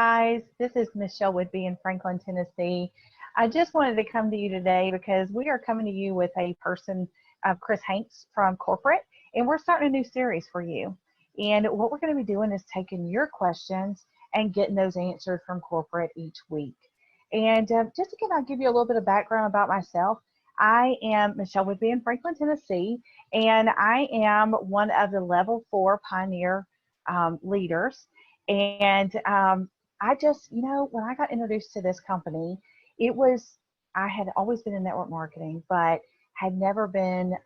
guys, this is Michelle Whitby in Franklin, Tennessee. I just wanted to come to you today because we are coming to you with a person, Chris Hanks from corporate, and we're starting a new series for you. And what we're going to be doing is taking your questions and getting those answered from corporate each week. And just again, I'll give you a little bit of background about myself. I am Michelle Whitby in Franklin, Tennessee, and I am one of the Level 4 Pioneer leaders. And I just, when I got introduced to this company, I had always been in network marketing, but had never been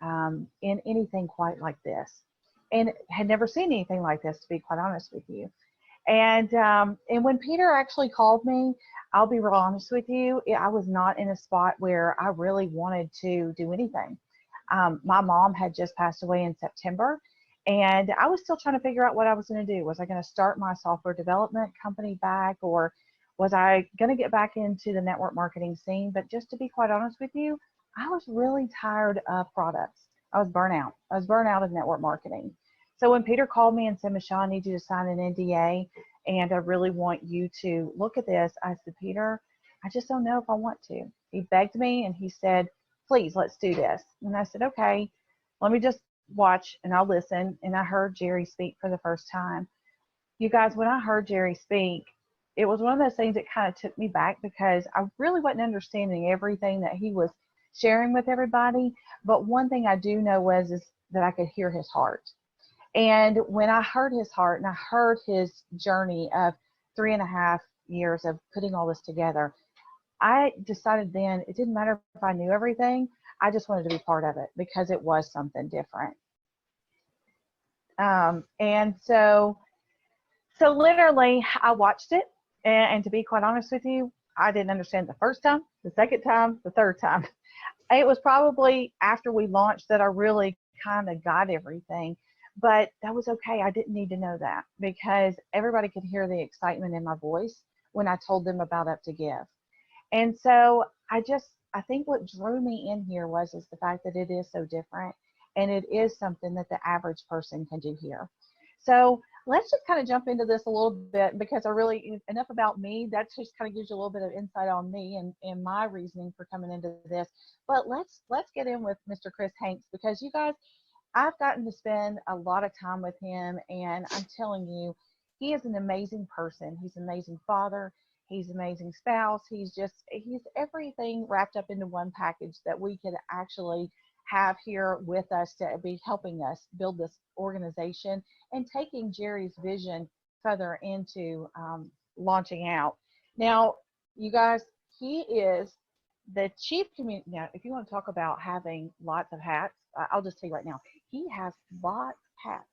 in anything quite like this, and had never seen anything like this, to be quite honest with you. And when Peter actually called me, I'll be real honest with you, I was not in a spot where I really wanted to do anything. My mom had just passed away in September, and I was still trying to figure out what I was going to do. Was I going to start my software development company back, or was I going to get back into the network marketing scene? But just to be quite honest with you, I was really tired of products. I was burnt out. I was burnt out of network marketing. So when Peter called me and said, Michelle, I need you to sign an NDA, and I really want you to look at this, I said, Peter, I just don't know if I want to. He begged me and he said, please, let's do this. And I said, okay, let me just watch and I'll listen. And I heard Jerry speak for the first time. You guys, when I heard Jerry speak, it was one of those things that kind of took me back, because I really wasn't understanding everything that he was sharing with everybody. But one thing I do know is that I could hear his heart. And when I heard his heart and I heard his journey of 3.5 years of putting all this together, I decided then it didn't matter if I knew everything. I just wanted to be part of it because it was something different. And so literally I watched it. And to be quite honest with you, I didn't understand the first time, the second time, the third time. It was probably after we launched that I really kind of got everything. But that was okay. I didn't need to know that, because everybody could hear the excitement in my voice when I told them about Up to Give. And so I think what drew me in here was the fact that it is so different, and it is something that the average person can do here. So let's just kind of jump into this a little bit, because enough about me. That just kind of gives you a little bit of insight on me and my reasoning for coming into this. But let's get in with Mr. Chris Hanks, because you guys, I've gotten to spend a lot of time with him, and I'm telling you, he is an amazing person. He's an amazing father. He's an amazing spouse. He's everything wrapped up into one package that we could actually have here with us to be helping us build this organization and taking Jerry's vision further into launching out. Now, you guys, he is the chief community. Now, if you want to talk about having lots of hats, I'll just tell you right now, he has lots of hats.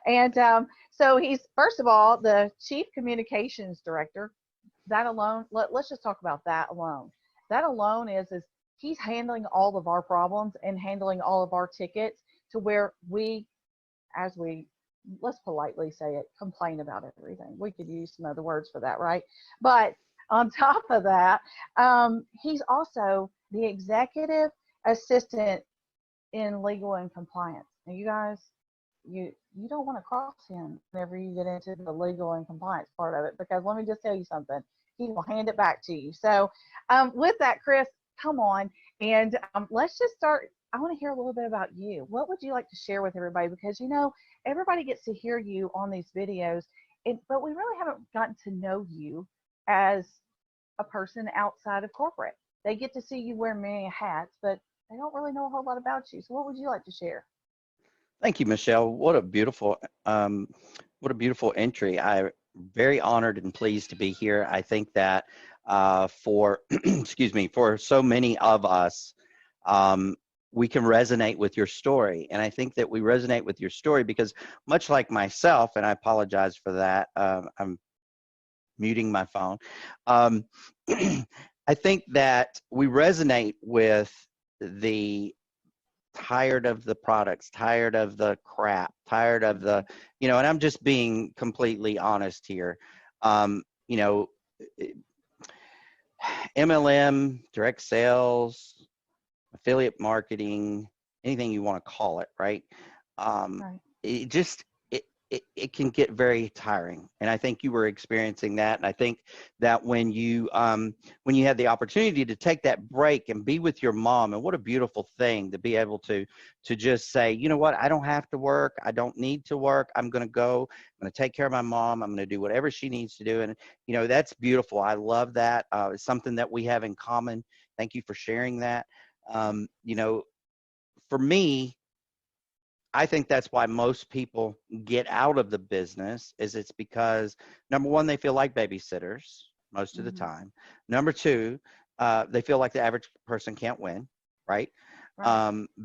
And so he's, first of all, the chief communications director. That alone, let's just talk about that alone. That alone is he's handling all of our problems and handling all of our tickets to where let's politely say it, complain about everything. We could use some other words for that, right? But on top of that, he's also the executive assistant in legal and compliance. Now, you guys, you don't want to cross him whenever you get into the legal and compliance part of it, because let me just tell you something, he will hand it back to you. So with that, Chris, come on, and let's just start. I want to hear a little bit about you. What would you like to share with everybody? Because everybody gets to hear you on these videos, but we really haven't gotten to know you as a person outside of corporate. They get to see you wear many hats, but they don't really know a whole lot about you. So what would you like to share? Thank you, Michelle. What a beautiful entry. I'm very honored and pleased to be here. I think that for for so many of us, we can resonate with your story. And I think that we resonate with your story because, much like myself, and I apologize for that, I'm muting my phone. I think that we resonate with the tired of the products, tired of the crap, tired of the, and I'm just being completely honest here. MLM, direct sales, affiliate marketing, anything you want to call it, right? Right. it can get very tiring. And I think you were experiencing that. And I think that when you had the opportunity to take that break and be with your mom, and what a beautiful thing to be able to just say, you know what, I don't have to work. I don't need to work. I'm going to go, I'm going to take care of my mom. I'm going to do whatever she needs to do. And, you know, that's beautiful. I love that. It's something that we have in common. Thank you for sharing that. You know, for me, I think that's why most people get out of the business is it's because, number one, they feel like babysitters most of the time. Number two, they feel like the average person can't win, right?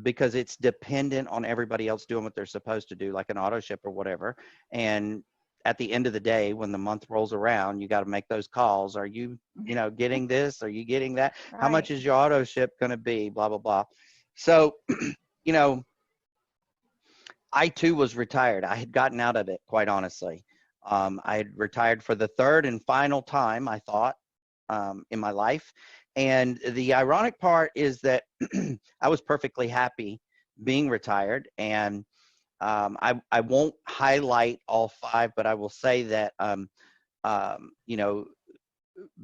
Because it's dependent on everybody else doing what they're supposed to do, like an auto ship or whatever. And at the end of the day, when the month rolls around, you got to make those calls. Are you, you know, getting this? Are you getting that? How much is your auto ship going to be? Blah, blah, blah. So, you know, I too was retired. I had gotten out of it, quite honestly. I had retired for the third and final time, I thought, in my life. And the ironic part is that I was perfectly happy being retired. And I won't highlight all five, but I will say that, you know,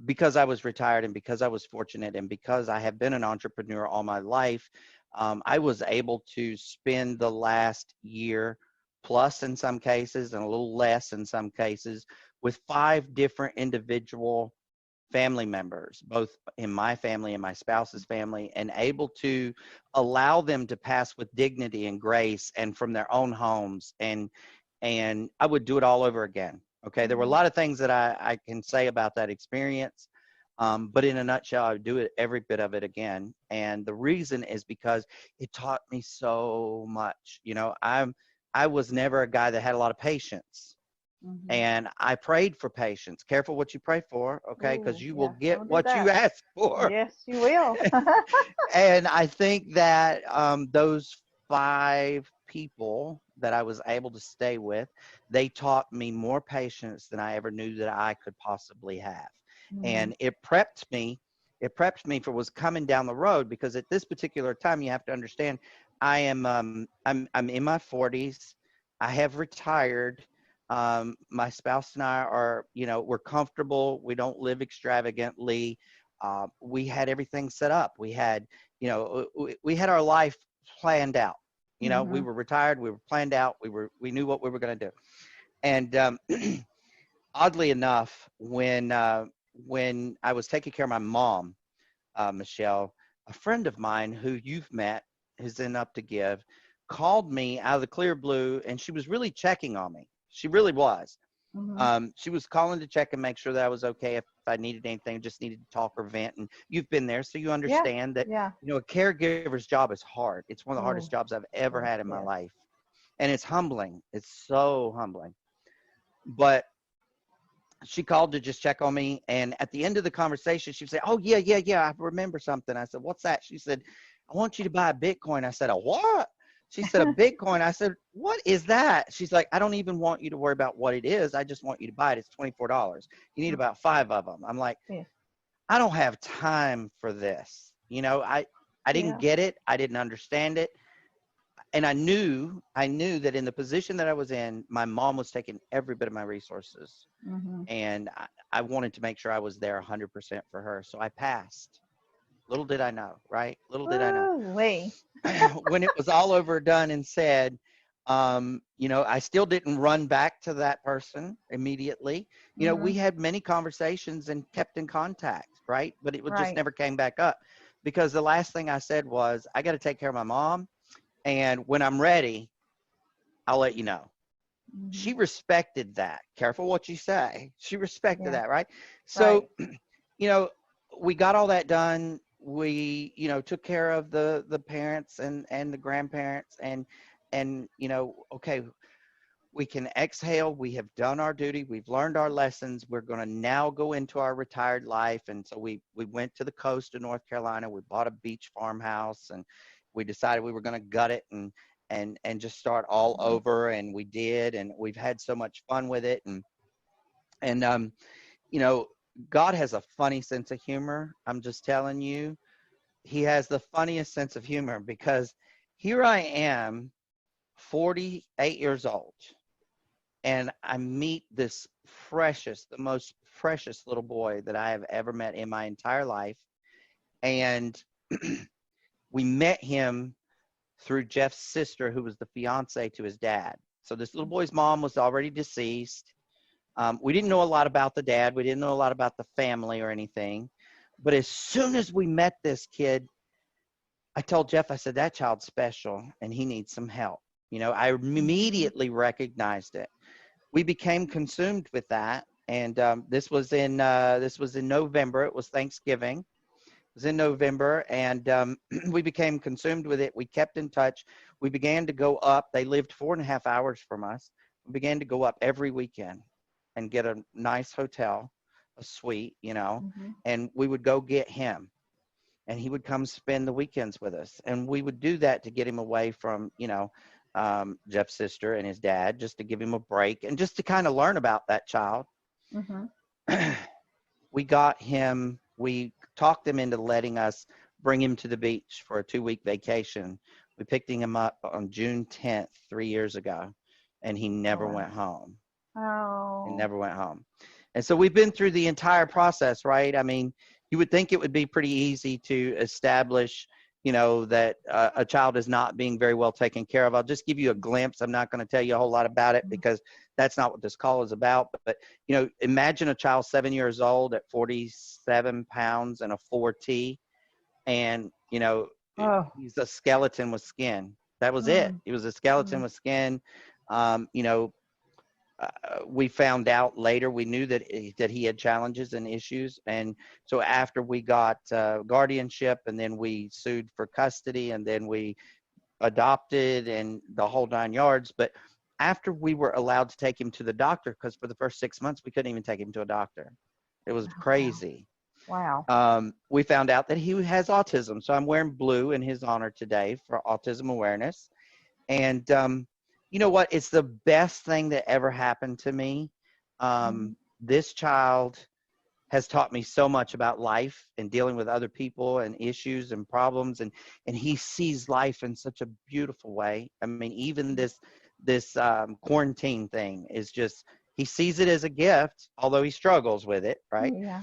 because I was retired and because I was fortunate and because I have been an entrepreneur all my life, I was able to spend the last year plus in some cases and a little less in some cases with 5 different individual family members, both in my family and my spouse's family, and able to allow them to pass with dignity and grace and from their own homes. And I would do it all over again. Okay. There were a lot of things that I can say about that experience. But in a nutshell, I would do it every bit of it again. And the reason is because it taught me so much. You know, I was never a guy that had a lot of patience. And I prayed for patience. Careful what you pray for, okay? Because you will get what you ask for. Yes, you will. And I think that those 5 people that I was able to stay with, they taught me more patience than I ever knew that I could possibly have. And it prepped me for what's coming down the road, because at this particular time, you have to understand, I am I'm in my 40s. I have retired. My spouse and I are, you know, we're comfortable. We don't live extravagantly. We had everything set up. We had, you know, we had our life planned out. You know, we were retired. We were planned out. We knew what we were going to do. And oddly enough, when I was taking care of my mom, Michelle, a friend of mine who you've met, who's in Up to Give, called me out of the clear blue, and she was really checking on me. She really was. She was calling to check and make sure that I was okay. If I needed anything, just needed to talk or vent. And you've been there, so you understand that, you know, a caregiver's job is hard. It's one of the hardest jobs I've ever had in my life. And it's humbling. It's so humbling. But she called to just check on me. And at the end of the conversation, she would say, "Oh, yeah, I remember something." I said, "What's that?" She said, "I want you to buy a Bitcoin." I said, "A what?" She said, "A Bitcoin." I said, "What is that?" She's like, "I don't even want you to worry about what it is. I just want you to buy it. It's $24. You need about 5 of them." I'm like, I don't have time for this. You know, I didn't get it. I didn't understand it. And I knew that in the position that I was in, my mom was taking every bit of my resources. And I wanted to make sure I was there 100% for her. So I passed. Little did I know, right? Little did I know. When it was all over, done, and said, you know, I still didn't run back to that person immediately. You know, we had many conversations and kept in contact, right? But it just never came back up, because the last thing I said was, I got to take care of my mom. And when I'm ready, I'll let you know. She respected that. Careful what you say. She respected that, right? So, you know, we got all that done. We, you know, took care of the parents and the grandparents, and, you know, okay, we can exhale. We have done our duty. We've learned our lessons. We're going to now go into our retired life. And so we went to the coast of North Carolina. We bought a beach farmhouse, and we decided we were going to gut it and just start all over. And we did, and we've had so much fun with it. And you know, God has a funny sense of humor. I'm just telling you, he has the funniest sense of humor, because here I am, 48 years old, and I meet this precious, the most precious little boy that I have ever met in my entire life. And we met him through Jeff's sister, who was the fiance to his dad. So this little boy's mom was already deceased. We didn't know a lot about the dad. We didn't know a lot about the family or anything. But as soon as we met this kid, I told Jeff, I said, that child's special and he needs some help. You know, I immediately recognized it. We became consumed with that. And this was in November. It was Thanksgiving. It was in November, and we became consumed with it. We kept in touch. We began to go up. They lived 4.5 hours from us. We began to go up every weekend and get a nice hotel, a suite, you know, and we would go get him. And he would come spend the weekends with us. And we would do that to get him away from, you know, Jeff's sister and his dad, just to give him a break and just to kind of learn about that child. We talked him into letting us bring him to the beach for a 2-week vacation. We picked him up on June 10th, 3 years ago, and he never went home. He never went home. And so we've been through the entire process, right? I mean, you would think it would be pretty easy to establish, you know, that a child is not being very well taken care of. I'll just give you a glimpse. I'm not going to tell you a whole lot about it because that's not what this call is about. But you know, imagine a child 7 years old at 47 pounds and a 4T, and, you know, he's a skeleton with skin. That was it. He was a skeleton with skin. You know, we found out later, we knew that he had challenges and issues. And so after we got guardianship, and then we sued for custody, and then we adopted and the whole 9 yards. But after we were allowed to take him to the doctor, because for the first 6 months, we couldn't even take him to a doctor. It was crazy. Wow. We found out that he has autism. So I'm wearing blue in his honor today for autism awareness. And, you know what? It's the best thing that ever happened to me. This child has taught me so much about life and dealing with other people and issues and problems. And he sees life in such a beautiful way. I mean, even this quarantine thing is just, he sees it as a gift, although he struggles with it, right? Yeah.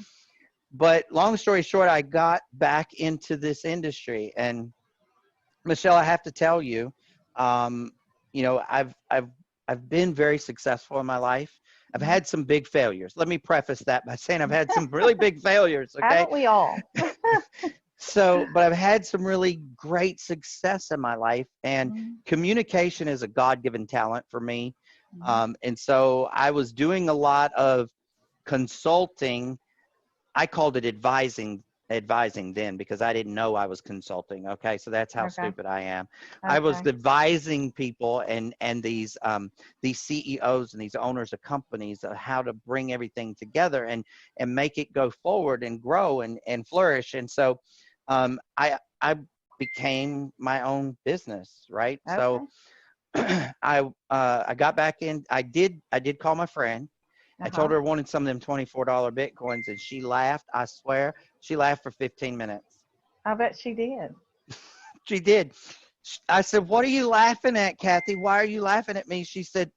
But long story short, I got back into this industry. And Michelle, I have to tell you, you know, I've been very successful in my life. I've had some big failures. Let me preface that by saying I've had some really big failures. Okay. Haven't we all? So, but I've had some really great success in my life, and communication is a God-given talent for me. And so I was doing a lot of consulting. I called it advising then, because I didn't know I was consulting. Okay. So that's how stupid I am. I was advising people and these CEOs and these owners of companies of how to bring everything together and make it go forward and grow and flourish. And so I became my own business. Right. So I got back in. I did call my friend. I told her I wanted some of them $24 Bitcoins, and she laughed. I swear, she laughed for 15 minutes. I bet she did. She did. I said, "What are you laughing at, Kathy? Why are you laughing at me?" She said,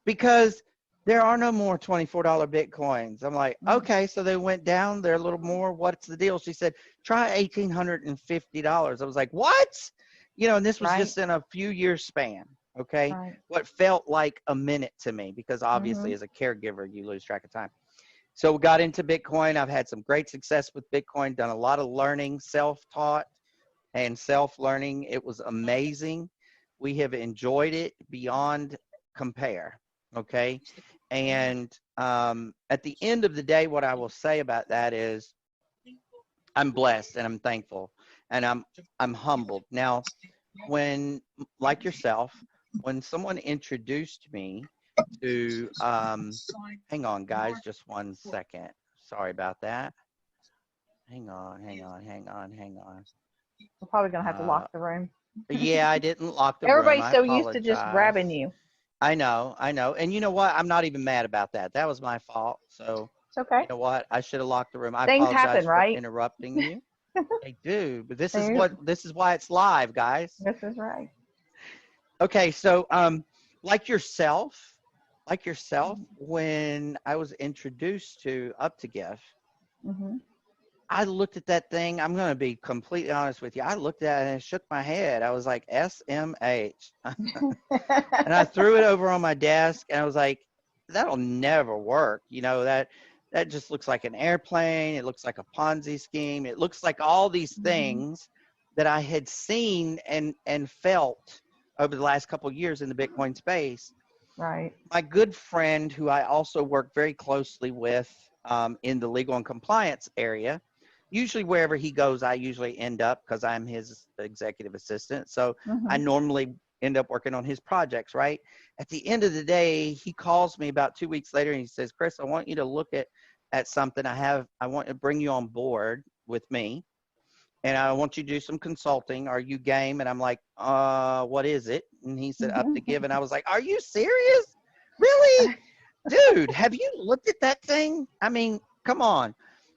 "Because there are no more $24 Bitcoins." I'm like, "Okay." So they went down. They're a little more. What's the deal? She said, "Try $1,850." I was like, "What?" You know, and this was just in a few years span. Okay. What felt like a minute to me, because obviously as a caregiver, you lose track of time. So we got into Bitcoin. I've had some great success with Bitcoin, done a lot of learning, self-taught and self-learning. It was amazing. We have enjoyed it beyond compare. Okay. And at the end of the day, what I will say about that is I'm blessed and I'm thankful and I'm humbled. Now, when, like yourself, when someone introduced me to, hang on, guys, just 1 second. Sorry about that. Hang on. We're probably going to have to lock the room. Yeah, I didn't lock the Everybody's room. so used to just grabbing you. I know. And you know what? I'm not even mad about that. That was my fault. So, it's okay. You know what? I should have locked the room. I Things apologize happen, for right? interrupting you. They do, but this is why it's live, guys. This is right. Okay, so like yourself, like yourself, when I was introduced to Up to Give, Mm-hmm. I looked at that thing. I'm going to be completely honest with you. I looked at it and shook my head. I was like, SMH. And I threw it over on my desk and I was like, that'll never work. That just looks like an airplane. It looks like a Ponzi scheme. It looks like all these Mm-hmm. things that I had seen and felt over the last couple of years in the Bitcoin space. Right. My good friend, who I also work very closely with in the legal and compliance area, usually wherever he goes, I usually end up because I'm his executive assistant. So I Mm-hmm. normally end up working on his projects, right? At the end of the day, he calls me about 2 weeks later and he says, Chris, I want you to look at something I want to bring you on board with me. And I want you to do some consulting. Are you game? And I'm like, what is it? And he said, Up to Give. And I was like, are you serious? Really? Dude, have you looked at that thing? I mean, come on.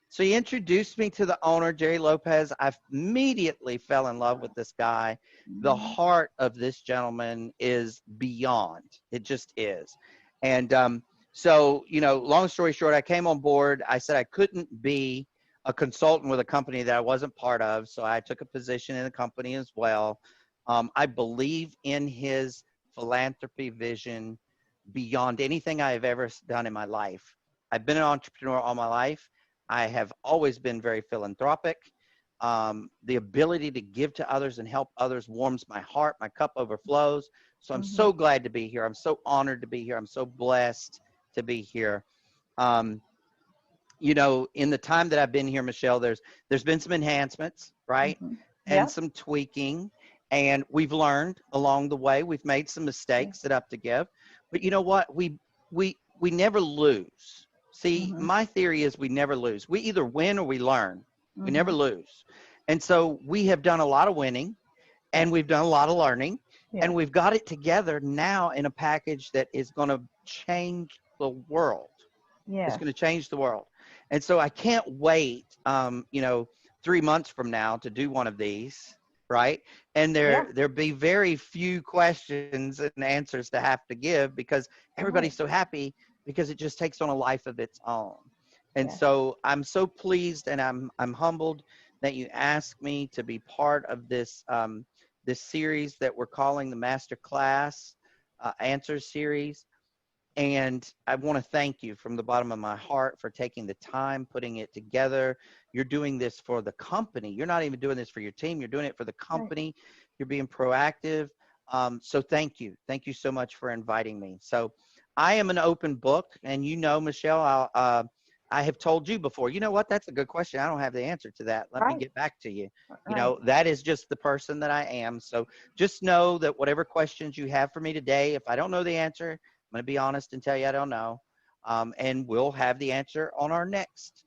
So he introduced me to the owner, Jerry Lopez. I immediately fell in love with this guy. The heart of this gentleman is beyond. It just is. And so, long story short, I came on board. I said I couldn't be a consultant with a company that I wasn't part of. So I took a position in the company as well. I believe in his philanthropy vision beyond anything I have ever done in my life. I've been an entrepreneur all my life. I have always been very philanthropic. The ability to give to others and help others warms my heart. My cup overflows. So I'm Mm-hmm. so glad to be here. I'm so honored to be here. I'm so blessed to be here. Um, in the time that I've been here, Michelle, there's been some enhancements, right? Mm-hmm. And Yep. some tweaking. And we've learned along the way. We've made some mistakes that Up to Give. But you know what? We never lose. See, Mm-hmm. my theory is we never lose. We either win or we learn. We Mm-hmm. never lose. And so we have done a lot of winning Yes. and we've done a lot of learning and Yes. we've got it together now in a package that is going to change the world. It's Yes. going to change the world. And so I can't wait, 3 months from now to do one of these, right? And Yeah. there'll be very few questions and answers to have to give because Right. everybody's so happy because it just takes on a life of its own. And Yes. so I'm so pleased and I'm humbled that you asked me to be part of this series that we're calling the Masterclass Answers series. And I want to thank you from the bottom of my heart for taking the time, putting it together. You're doing this for the company. You're not even doing this for your team. You're doing it for the Right. company. You're being proactive. So thank you. Thank you so much for inviting me. So I am an open book. And Michelle, I have told you before, you know what? That's a good question. I don't have the answer to that. Let me Right. get back to you. Right. That is just the person that I am. So just know that whatever questions you have for me today, if I don't know the answer, I'm going to be honest and tell you I don't know. And we'll have the answer on our next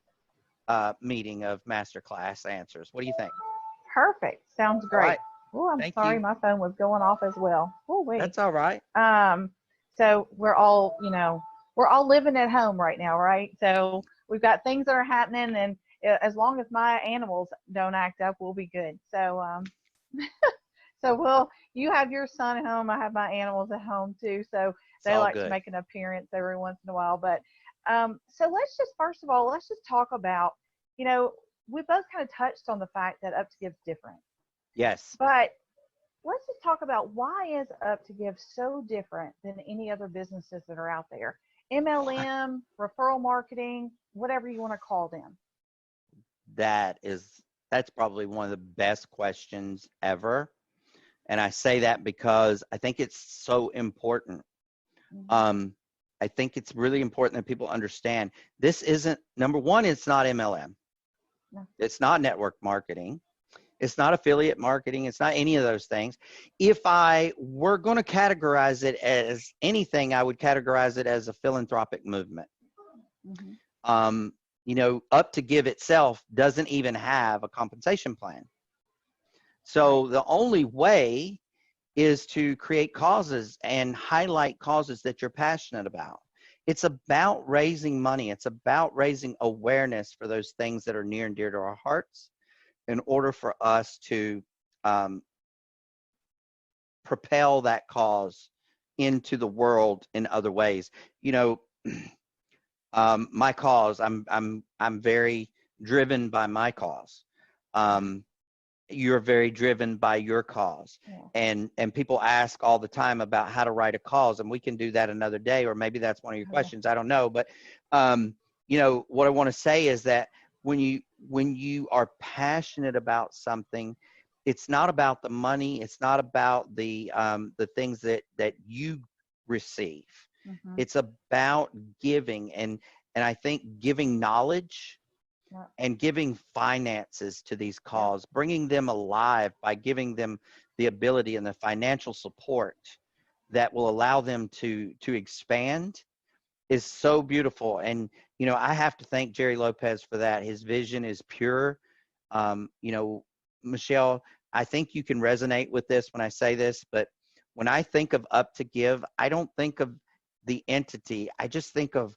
meeting of Masterclass Answers. What do you think? Perfect. Sounds All great. right. Oh, I'm Thank sorry, you. my phone was going off as well. Oh, wait. That's all right. Um, so we're all living at home right now, right? So we've got things that are happening, and as long as my animals don't act up, we'll be good. So, so you have your son at home, I have my animals at home too. So It's they all like to good. make an appearance every once in a while. But so first of all, let's just talk about, you know, we both kind of touched on the fact that Up to Give's different, Yes. but let's just talk about why is Up to Give so different than any other businesses that are out there? MLM, referral marketing, whatever you want to call them. That's probably one of the best questions ever. And I say that because I think it's so important. Mm-hmm. I think it's really important that people understand this isn't, number one, it's not MLM. No. It's not network marketing. It's not affiliate marketing. It's not any of those things. If I were going to categorize it as anything, I would categorize it as a philanthropic movement. Mm-hmm. Up to Give itself doesn't even have a compensation plan. So Right. the only way is to create causes and highlight causes that you're passionate about. It's about raising money. It's about raising awareness for those things that are near and dear to our hearts in order for us to propel that cause into the world in other ways. You know, my cause, I'm very driven by my cause. You're very driven by your cause. Yeah. And people ask all the time about how to write a cause, and we can do that another day, or maybe that's one of your Okay. questions. I don't know. But you know, what I want to say is that when you are passionate about something, it's not about the money, it's not about the things that you receive. Mm-hmm. It's about giving, and I think giving knowledge Yeah. and giving finances to these Yeah. causes, bringing them alive by giving them the ability and the financial support that will allow them to expand is so beautiful. And you know, I have to thank Jerry Lopez for that. His vision is pure. You know, Michelle, I think you can resonate with this when I say this, but when I think of Up to Give, I don't think of the entity. I just think of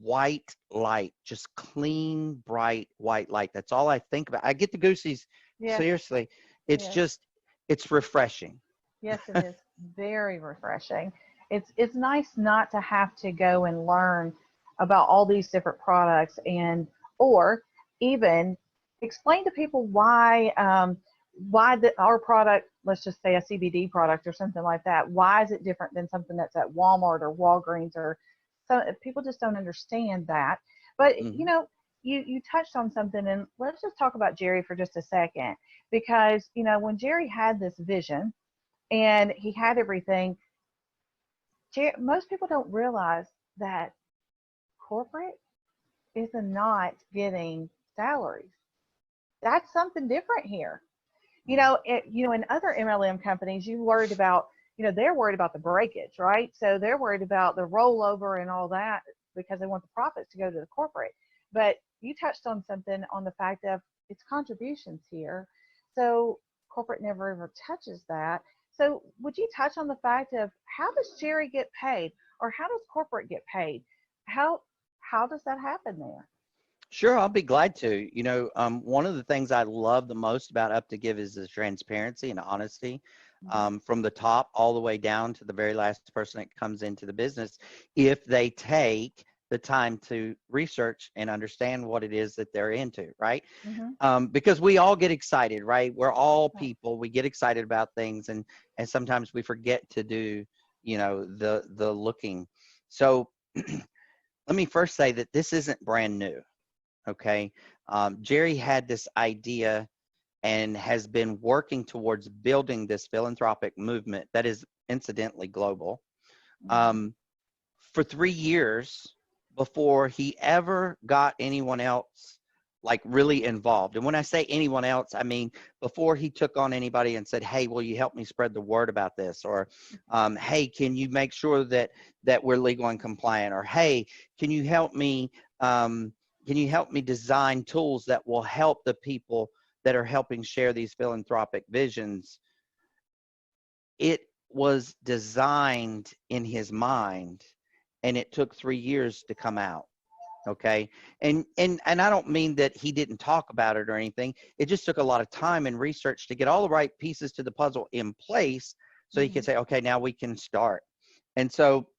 white light, just clean, bright white light. That's all I think about. I get the goosies. Yes. Seriously, it's Yes. just, it's refreshing. Yes, it is very refreshing. It's nice not to have to go and learn about all these different products, and or even explain to people why our product, let's just say a CBD product or something like that, why is it different than something that's at Walmart or Walgreens, or so people just don't understand that. But you Mhm. know, you touched on something, and let's just talk about Jerry for just a second, because you know, when Jerry had this vision and he had everything, most people don't realize that corporate is not getting salaries. That's something different here. You know, in other MLM companies, you worried about, you know, they're worried about the breakage, right? So they're worried about the rollover and all that because they want the profits to go to the corporate. But you touched on something on the fact of it's contributions here. So corporate never ever touches that. So would you touch on the fact of how does Jerry get paid, or how does corporate get paid? How how does that happen there? Sure, I'll be glad to. You know, one of the things I love the most about Up to Give is the transparency and honesty, Mm-hmm. from the top all the way down to the very last person that comes into the business, if they take the time to research and understand what it is that they're into, right? Mm-hmm. Because we all get excited, right? We're all Right. people. We get excited about things, and sometimes we forget to do, you know, the looking. So let me first say that this isn't brand new. Okay. Jerry had this idea and has been working towards building this philanthropic movement that is incidentally global, Mm-hmm. um, for 3 years before he ever got anyone else like really involved. And when I say anyone else, I mean before he took on anybody and said, "Hey, will you help me spread the word about this?" Or, "Hey, can you make sure that we're legal and compliant?" Or, "Hey, can you help me? Um, can you help me design tools that will help the people that are helping share these philanthropic visions?" It was designed in his mind, and it took 3 years to come out. Okay. And I don't mean that he didn't talk about it or anything. It just took a lot of time and research to get all the right pieces to the puzzle in place so he Mm-hmm. could say, okay, now we can start. And so,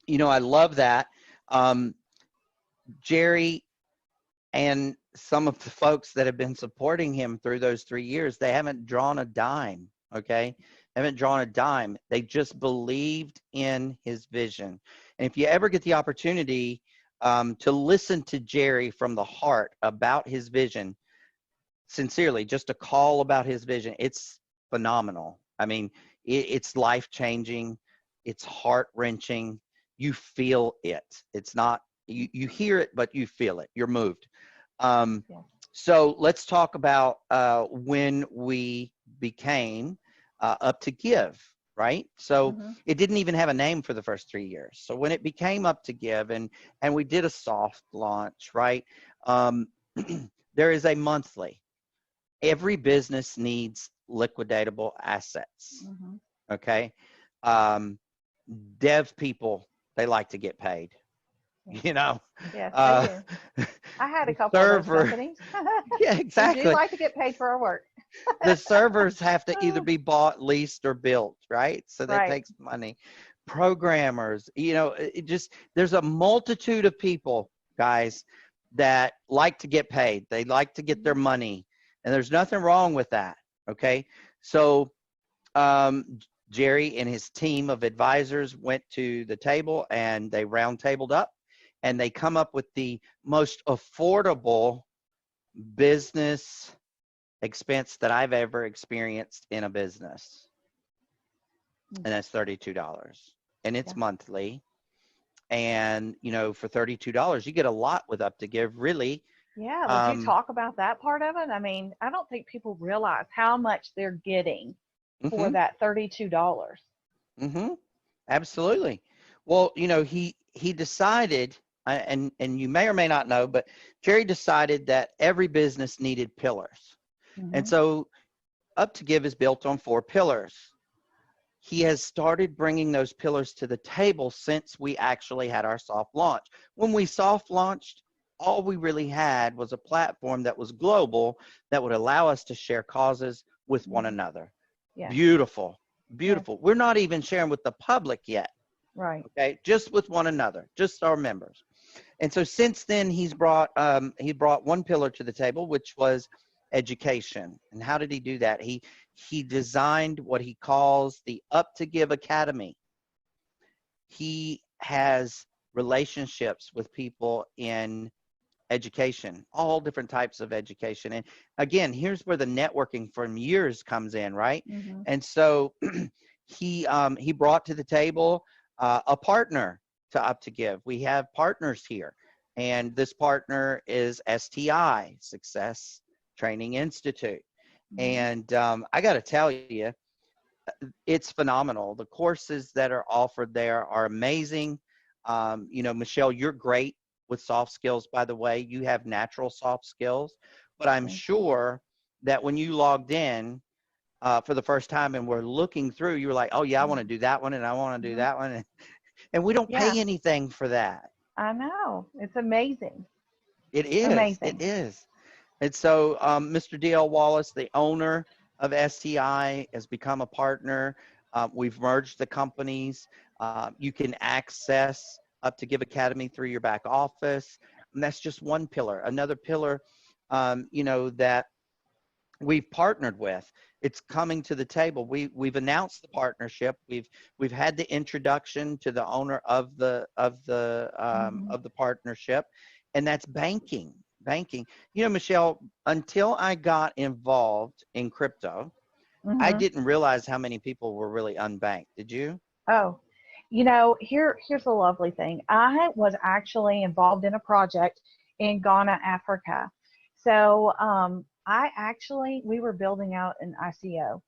you know, I love that. um, Jerry and some of the folks that have been supporting him through those 3 years, they haven't drawn a dime. Okay. Haven't drawn a dime. They just believed in his vision. And if you ever get the opportunity to listen to Jerry from the heart about his vision, sincerely, just a call about his vision, it's phenomenal. I mean, it's life changing. It's heart wrenching. You feel it. It's not, you hear it, but you feel it. You're moved. Um, Yeah. so let's talk about when we became Up to Give, right? So Mm-hmm. it didn't even have a name for the first 3 years. So when it became Up to Give, and we did a soft launch, right? Um, there is a monthly. Every business needs liquidatable assets. Mm-hmm. Okay. Um, Dev people, they like to get paid. Yes. You know, Yes, they uh, do. I had a couple of those server. companies. Yeah, We do exactly. like to get paid for our work. The servers have to either be bought, leased, or built, right? So that Right. takes money. Programmers, it just, there's a multitude of people, guys, that like to get paid. They like to get their money, and there's nothing wrong with that. Okay. So, Jerry and his team of advisors went to the table and they round tabled up, and they come up with the most affordable business expense that I've ever experienced in a business. And that's $32. And it's monthly. And, for $32, you get a lot with Up to Give, really. Yeah. Would you talk about that part of it? I mean, I don't think people realize how much they're getting for that $32. Absolutely. Well, he decided, and you may or may not know, but Jerry decided that every business needed pillars. And so Up to Give is built on 4 pillars. He has started bringing those pillars to the table since we actually had our soft launch. When we soft launched, all we really had was a platform that was global that would allow us to share causes with one another. Yeah. Beautiful. Beautiful. Yeah. We're not even sharing with the public yet. Right. Okay. Just with one another, just our members. And so since then, he brought one pillar to the table, which was education. And how did he do that? He designed what he calls the Up to Give Academy. He has relationships with people in education, all different types of education. And again, here's where the networking from years comes in, right? And so he brought to the table a partner to Up to Give. We have partners here, and this partner is STI, Success Training Institute. And I got to tell you, it's phenomenal. The courses that are offered there are amazing. Michelle, you're great with soft skills, by the way. You have natural soft skills, but I'm sure that when you logged in for the first time and were looking through, you were like, oh yeah, I want to do that one, and I want to do that one. And we don't pay anything for that. I know. It's amazing. It is. Amazing. It is. And so Mr. D.L. Wallace, the owner of STI, has become a partner. We've merged the companies. You can access Up to Give Academy through your back office. And that's just one pillar. Another pillar, that we've partnered with. It's coming to the table. We've announced the partnership. We've had the introduction to the owner of the partnership, and that's banking. Michelle, until I got involved in crypto, I didn't realize how many people were really unbanked. Did you? Oh, here's the lovely thing. I was actually involved in a project in Ghana, Africa. So we were building out an ICO.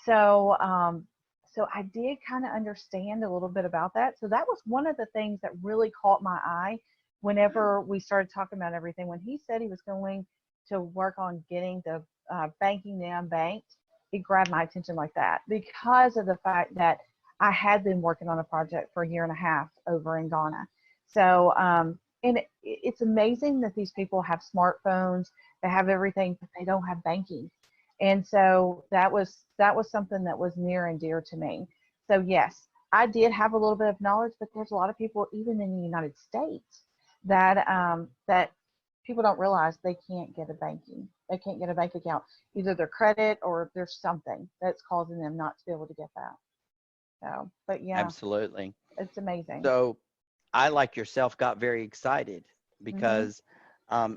So I did kind of understand a little bit about that. So that was one of the things that really caught my eye whenever we started talking about everything. When he said he was going to work on getting the banking the unbanked, it grabbed my attention like that, because of the fact that I had been working on a project for a year and a half over in Ghana. So, and it's amazing that these people have smartphones, they have everything, but they don't have banking. And so that was something that was near and dear to me. So yes, I did have a little bit of knowledge, but there's a lot of people, even in the United States, that people don't realize they can't get a bank account. Either their credit or there's something that's causing them not to be able to get that. So, but yeah, absolutely, it's amazing. So I, like yourself, got very excited because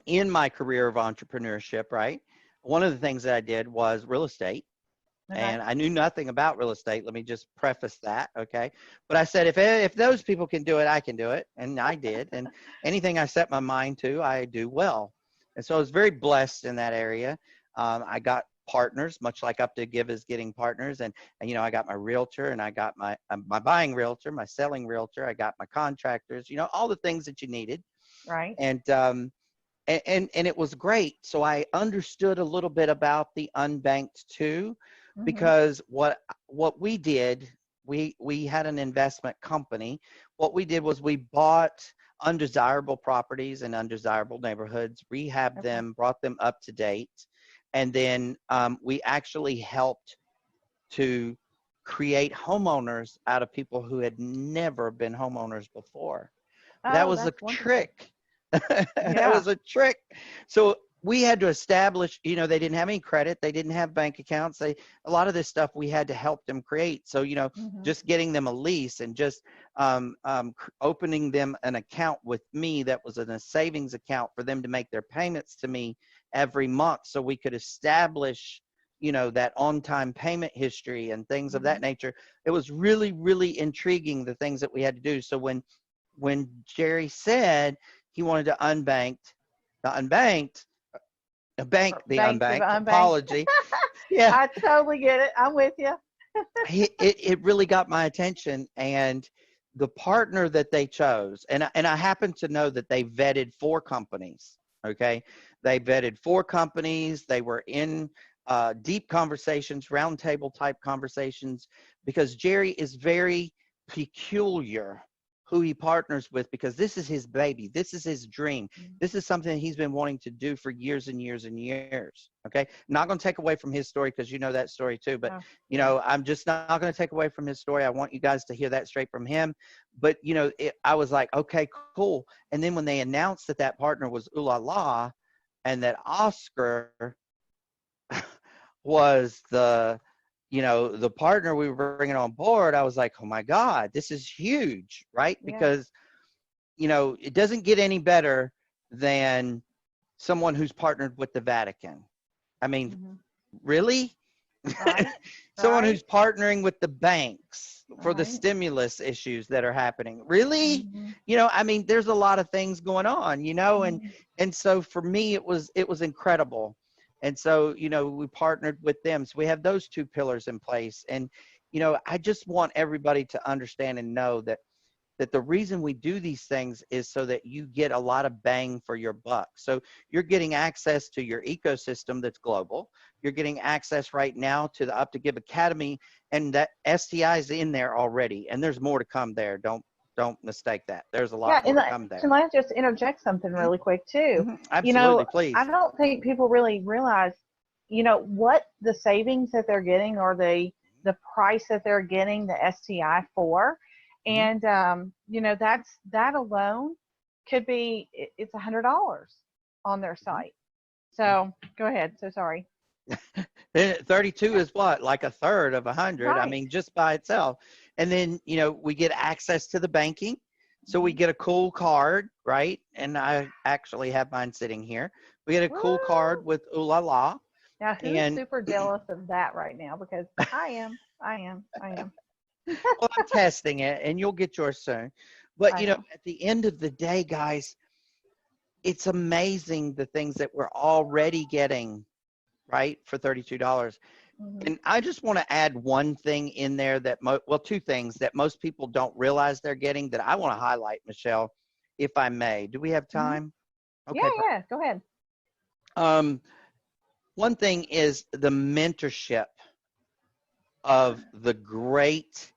in my career of entrepreneurship, right, one of the things that I did was real estate. And I knew nothing about real estate. Let me just preface that, okay? But I said, if those people can do it, I can do it. And I did. And anything I set my mind to, I do well. And so I was very blessed in that area. I got partners, much like Up to Give is getting partners. And I got my realtor, and I got my buying realtor, my selling realtor. I got my contractors, all the things that you needed. Right. And it was great. So I understood a little bit about the unbanked too. Because what we did, we had an investment company. What we did was we bought undesirable properties in undesirable neighborhoods, rehabbed them, brought them up to date, And then we actually helped to create homeowners out of people who had never been homeowners before. That Oh, was a that's wonderful. trick. That Yeah. was a trick. So we had to establish, you know, they didn't have any credit. They didn't have bank accounts. A lot of this stuff we had to help them create. So, you know, Hmm. just getting them a lease and just opening them an account with me that was in a savings account for them to make their payments to me every month, so we could establish, you know, that on-time payment history and things of that Hmm. nature. It was really, really intriguing, the things that we had to do. So when Jerry said he wanted to bank the Bank the unbanked, unbanked. apology. Yeah, I totally get it. I'm with you. it really got my attention. And the partner that they chose, and I happen to know that they vetted 4 companies. Okay, they vetted 4 companies. They were in deep conversations, roundtable type conversations, because Jerry is very peculiar who he partners with, because this is his baby. This is his dream. This is something he's been wanting to do for years and years and years. Okay. Not going to take away from his story, because you know that story too. But, Oh, you yeah. know, I'm just not going to take away from his story. I want you guys to hear that straight from him. But, you know, I was like, okay, cool. And then when they announced that that partner was Ooh La La, and that Oscar was the, you know, the partner we were bringing on board, I was like, oh my God, this is huge, right? Yeah. Because, you know, it doesn't get any better than someone who's partnered with the Vatican. I mean, Hmm. really? Right. Someone Right. who's partnering with the banks for the Right. stimulus issues that are happening. Really? Hmm. You know, I mean, there's a lot of things going on, you know, Hmm. and so for me it was incredible. And so, you know, we partnered with them. So we have those 2 pillars in place. And, you know, I just want everybody to understand and know that the reason we do these things is so that you get a lot of bang for your buck. So you're getting access to your ecosystem that's global. You're getting access right now to the Up to Give Academy, and that STI is in there already. And there's more to come there. Don't mistake that. There's a Yeah, lot more and to come there. can I just interject something Mhm, really quick too? mhm. You know, Absolutely, I please. don't think people really realize, you know, what the savings that they're getting, or the price that they're getting the STI for, Mhm. and you know, that alone could be it's $100 on their Mhm. site. So go ahead. So sorry. 32 is what, like a third of 100. I Right. mean, just by itself. And then, you know, we get access to the banking. So we Hmm. get a cool card, right? And I actually have mine sitting here. We get a cool card Woo! with Ooh La La. Now, who's And super jealous of that right now? Because I am. I am. I am. well, I'm testing it, and you'll get yours soon. But, I you know, know. at the end of the day, guys, it's amazing the things that we're already getting, right, for $32. Hmm. And I just want to add one thing in there that, well, 2 things that most people don't realize they're getting that I want to highlight, Michelle, if I may. Do we have Hmm. time? Yeah. Okay. Yeah. Go ahead. Um, One thing is the mentorship of the great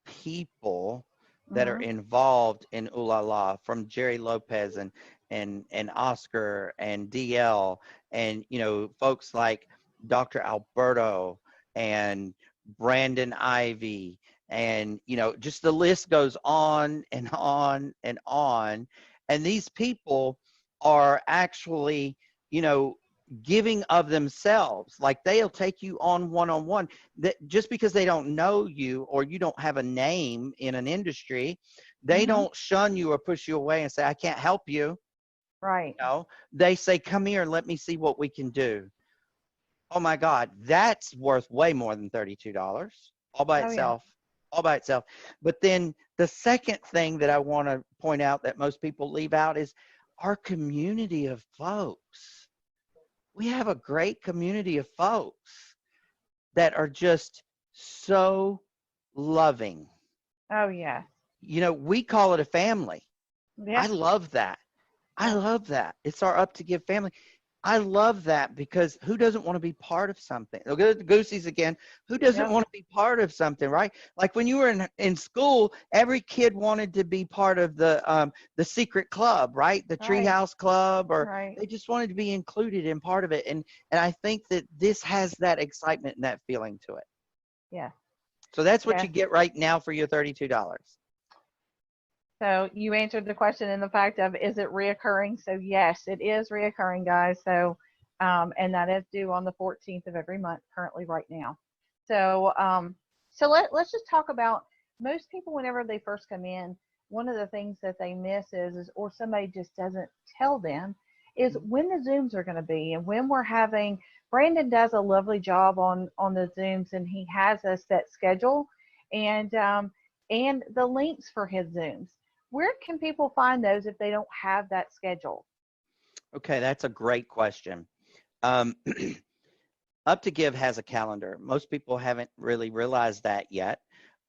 people that are Hmm. involved in Ooh La La, from Jerry Lopez and Oscar and DL, and, you know, folks like Dr. Alberto and Brandon Ivy, and, you know, just the list goes on and on and on. And these people are actually, you know, giving of themselves. Like, they'll take you on one-on-one, that just because they don't know you or you don't have a name in an industry, they Hmm. don't shun you or push you away and say, I can't help you. Right. No, they say, come here and let me see what we can do. Oh my God, that's worth way more than $32 all by Oh yeah. itself. All by itself. But then the second thing that I want to point out that most people leave out is our community of folks. We have a great community of folks that are just so loving. Oh yeah. You know, we call it a family. I Yeah. love that. I Yeah. love that. It's our Up to Give family. I love that, because who doesn't want to be part of something? Look at the Goosies again. Who doesn't Yep. want to be part of something, right? Like when you were in school, every kid wanted to be part of the secret club, right? The Right. treehouse club, or Right. they just wanted to be included in part of it. And I think that this has that excitement and that feeling to it. Yeah. So that's what you Yes. get right now for your $32. So you answered the question in the fact of, is it reoccurring? So yes, it is reoccurring, guys. So, and that is due on the 14th of every month currently right now. So, let's just talk about most people whenever they first come in. One of the things that they miss is or somebody just doesn't tell them is when the Zooms are going to be and when we're having. Brandon does a lovely job on the Zooms, and he has a set schedule and the links for his Zooms. Where can people find those if they don't have that schedule? Okay, that's a great question. Um, Up to Give has a calendar. Most people haven't really realized that yet,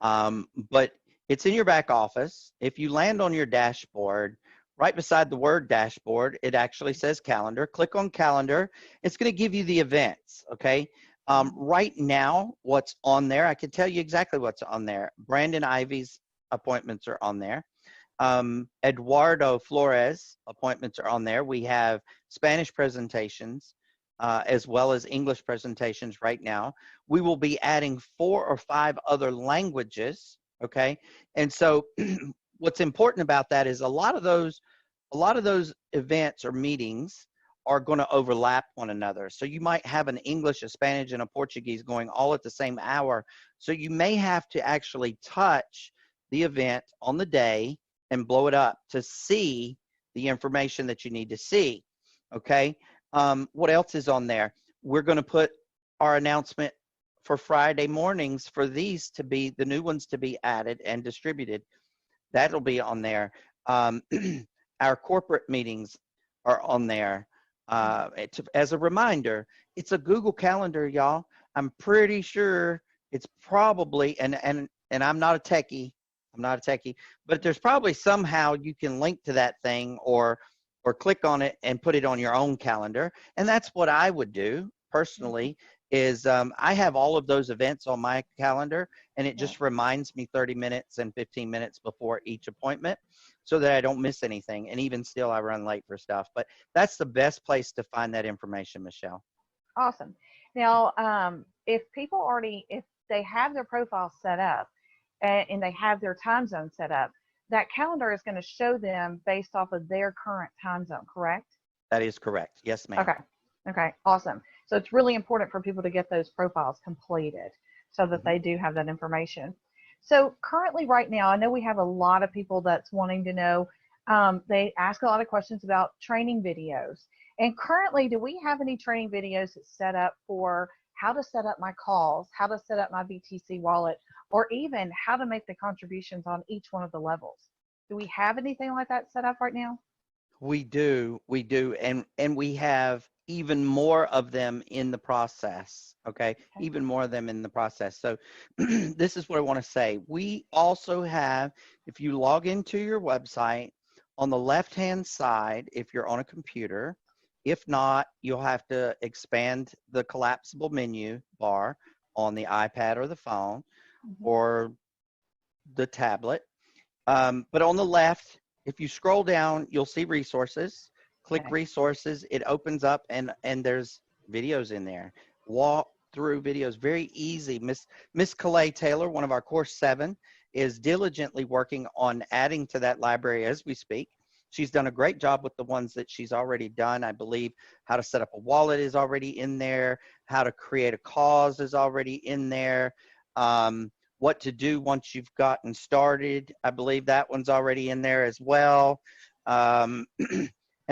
but it's in your back office. If you land on your dashboard, right beside the word dashboard, it actually says calendar. Click on calendar. It's going to give you the events, okay? Right now, what's on there, I can tell you exactly what's on there. Brandon Ivy's appointments are on there. Eduardo Flores appointments are on there. We have Spanish presentations as well as English presentations right now. We will be adding 4 or 5 other languages, okay? And so what's important about that is a lot of those events or meetings are going to overlap one another. So you might have an English, a Spanish, and a Portuguese going all at the same hour. So you may have to actually touch the event on the day and blow it up to see the information that you need to see, okay? What else is on there? We're going to put our announcement for Friday mornings for these to be, the new ones to be added and distributed. That'll be on there. Our corporate meetings are on there. As a reminder, it's a Google Calendar, y'all. I'm pretty sure it's probably, and I'm not a techie, but there's probably somehow you can link to that thing or click on it and put it on your own calendar. And that's what I would do personally is I have all of those events on my calendar, and it just reminds me 30 minutes and 15 minutes before each appointment so that I don't miss anything. And even still, I run late for stuff. But that's the best place to find that information, Michelle. Awesome. Now, if they have their profile set up and they have their time zone set up, that calendar is going to show them based off of their current time zone, correct? That is correct. Yes, ma'am. Okay, awesome. So it's really important for people to get those profiles completed so that they do have that information. So currently right now, I know we have a lot of people that's wanting to know, they ask a lot of questions about training videos. And currently, do we have any training videos that's set up for how to set up my calls, how to set up my BTC wallet, or even how to make the contributions on each one of the levels? Do we have anything like that set up right now? We do, and we have even more of them in the process, okay? Even more of them in the process. So this is what I want to say. We also have, if you log into your website, on the left-hand side, if you're on a computer, if not, you'll have to expand the collapsible menu bar on the iPad or the phone or the tablet. But on the left, if you scroll down, you'll see resources. Click resources. It opens up and there's videos in there. Walk through videos. Very easy. Miss Calais Taylor, one of our course 7, is diligently working on adding to that library as we speak. She's done a great job with the ones that she's already done. I believe how to set up a wallet is already in there. How to create a cause is already in there. What to do once you've gotten started. I believe that one's already in there as well. And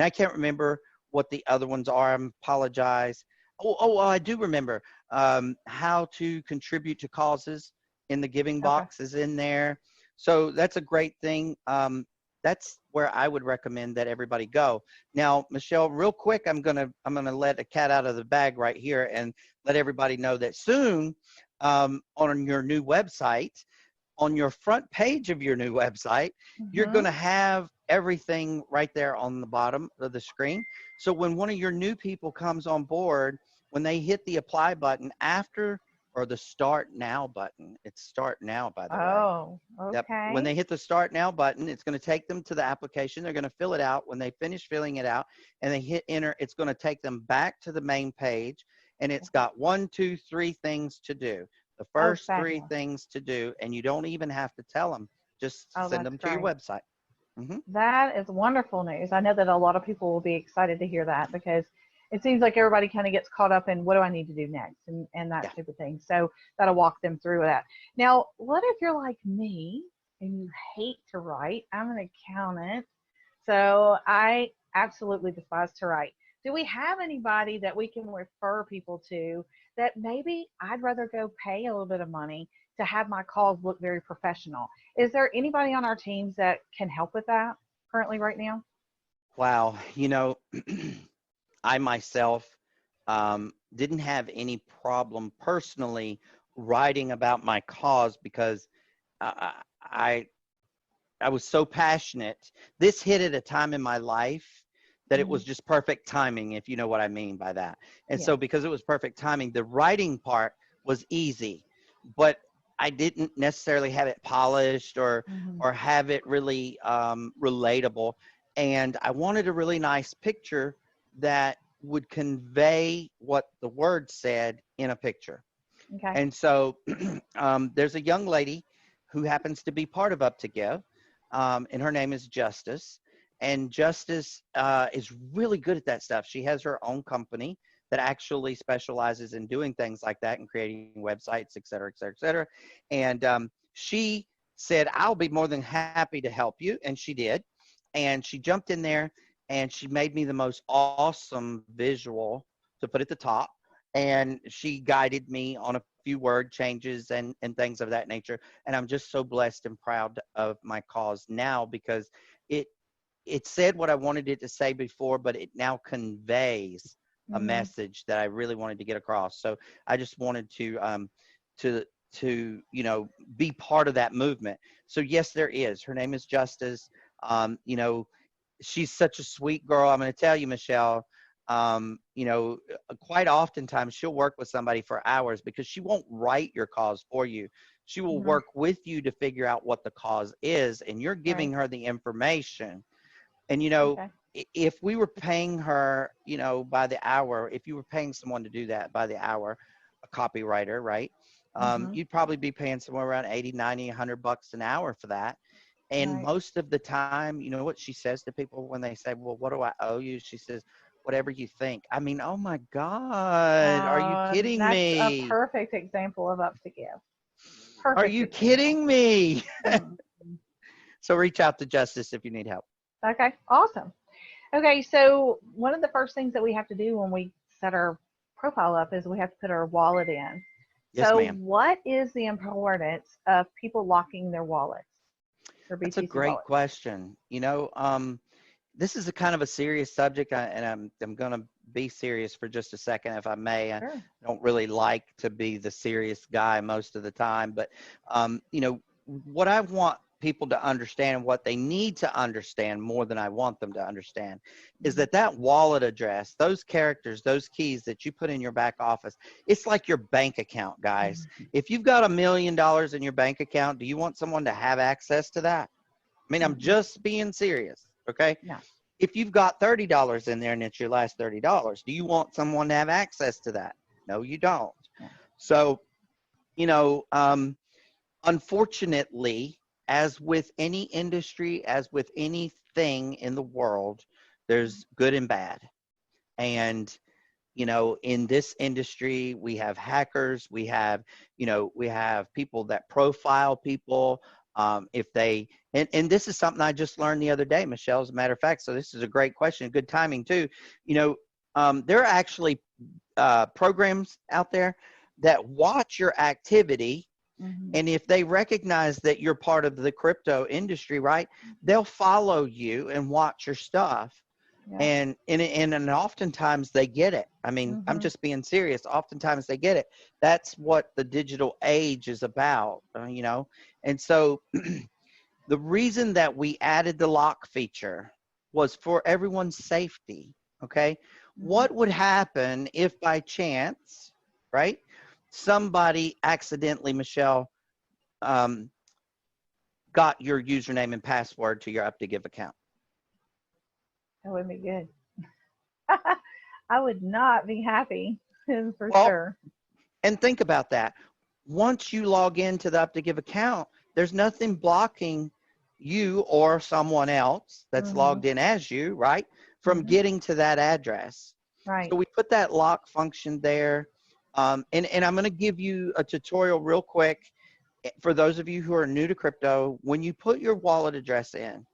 I can't remember what the other ones are. I apologize. Oh, I do remember. How to contribute to causes in the giving box is in there. So that's a great thing. That's where I would recommend that everybody go. Now, Michelle, real quick, I'm gonna let a cat out of the bag right here and let everybody know that soon, on your new website, on your front page of your new website, you're going to have everything right there on the bottom of the screen. So when one of your new people comes on board, when they hit the apply button after, or the start now button, it's start now, by the way. Oh, Yep. When okay. they hit the start now button, it's going to take them to the application. They're going to fill it out. When they finish filling it out and they hit enter, it's going to take them back to the main page. And it's got 1, 2, 3 things to do. The Oh, first 3 fabulous. things to do, and you don't even have to tell them. Just Oh, send that's them to your great. website. Hmm. That is wonderful news. I know that a lot of people will be excited to hear that because it seems like everybody kind of gets caught up in what do I need to do next and that Yeah. type of thing. So that'll walk them through that. Now, what if you're like me and you hate to write? I'm an accountant, so I absolutely despise to write. Do we have anybody that we can refer people to that maybe I'd rather go pay a little bit of money to have my calls look very professional? Is there anybody on our teams that can help with that currently right now? Wow. I myself didn't have any problem personally writing about my cause because I, I I was so passionate. This hit at a time in my life that it Hmm. was just perfect timing, if you know what I mean by that. And Yeah. so because it was perfect timing, the writing part was easy, but I didn't necessarily have it polished Hmm. or have it really relatable. And I wanted a really nice picture that would convey what the word said in a picture. Okay. And so there's a young lady who happens to be part of Up to Give, and her name is Justice. And Justice is really good at that stuff. She has her own company that actually specializes in doing things like that and creating websites, et cetera, et cetera, et cetera. And she said, I'll be more than happy to help you. And she did. And she jumped in there and she made me the most awesome visual to put at the top. And she guided me on a few word changes and things of that nature. And I'm just so blessed and proud of my cause now because it it said what I wanted it to say before, but it now conveys a Hmm. message that I really wanted to get across. So I just wanted to be part of that movement. So yes, there is. Her name is Justice. You know, she's such a sweet girl. I'm going to tell you, Michelle, quite oftentimes she'll work with somebody for hours because she won't write your cause for you. She will Hmm. work with you to figure out what the cause is, and you're Right. giving her the information. And, Okay. if we were paying her, by the hour, if you were paying someone to do that by the hour, a copywriter, right? Hmm. You'd probably be paying somewhere around 80, 90, $100 an hour for that. And Right. most of the time, you know what she says to people when they say, well, what do I owe you? She says, whatever you think. I mean, oh my God, are you kidding That's a me? perfect example of up to give. Are Perfect you example. kidding me? Mhm. So reach out to Justice if you need help. Okay. Awesome. Okay. So one of the first things that we have to do when we set our profile up is we have to put our wallet in. Yes, So ma'am. what is the importance of people locking their wallets, their That's a BTC great wallets? question. This is a kind of a serious subject, and I'm going to be serious for just a second, if I may. I Sure. don't really like to be the serious guy most of the time, but what I want people to understand, what they need to understand more than I want them to understand, is Mhm. that wallet address, those characters, those keys that you put in your back office, it's like your bank account, guys. Mhm. If you've got $1 million in your bank account, do you want someone to have access to that? I mean, I'm Mm-mm. just being serious, okay? No. If you've got $30 in there and it's your last $30, do you want someone to have access to that? No, you don't. No. So, you know, um, unfortunately, as with any industry, as with anything in the world, there's good and bad. And in this industry, we have hackers, we have people that profile people. If they, and this is something I just learned the other day, Michelle, as a matter of fact. So this is a great question, good timing too. There are actually programs out there that watch your activity. Hmm. And if they recognize that you're part of the crypto industry, right, they'll follow you and watch your stuff Yeah. and oftentimes they get it. I mean, I'm Hmm. just being serious. Oftentimes they get it. That's what the digital age is about. And so the reason that we added the lock feature was for everyone's safety. okay? What would happen if by chance, right, somebody accidentally, Michelle, got your username and password to your Up to Give account? That would be good. I would not be happy for Well, sure. and think about that. Once you log into the Up to Give account, there's nothing blocking you or someone else that's Mm-hmm. logged in as you, right, from Mm-hmm. getting to that address. Right. So we put that lock function there. And I'm going to give you a tutorial real quick for those of you who are new to crypto. When you put your wallet address in,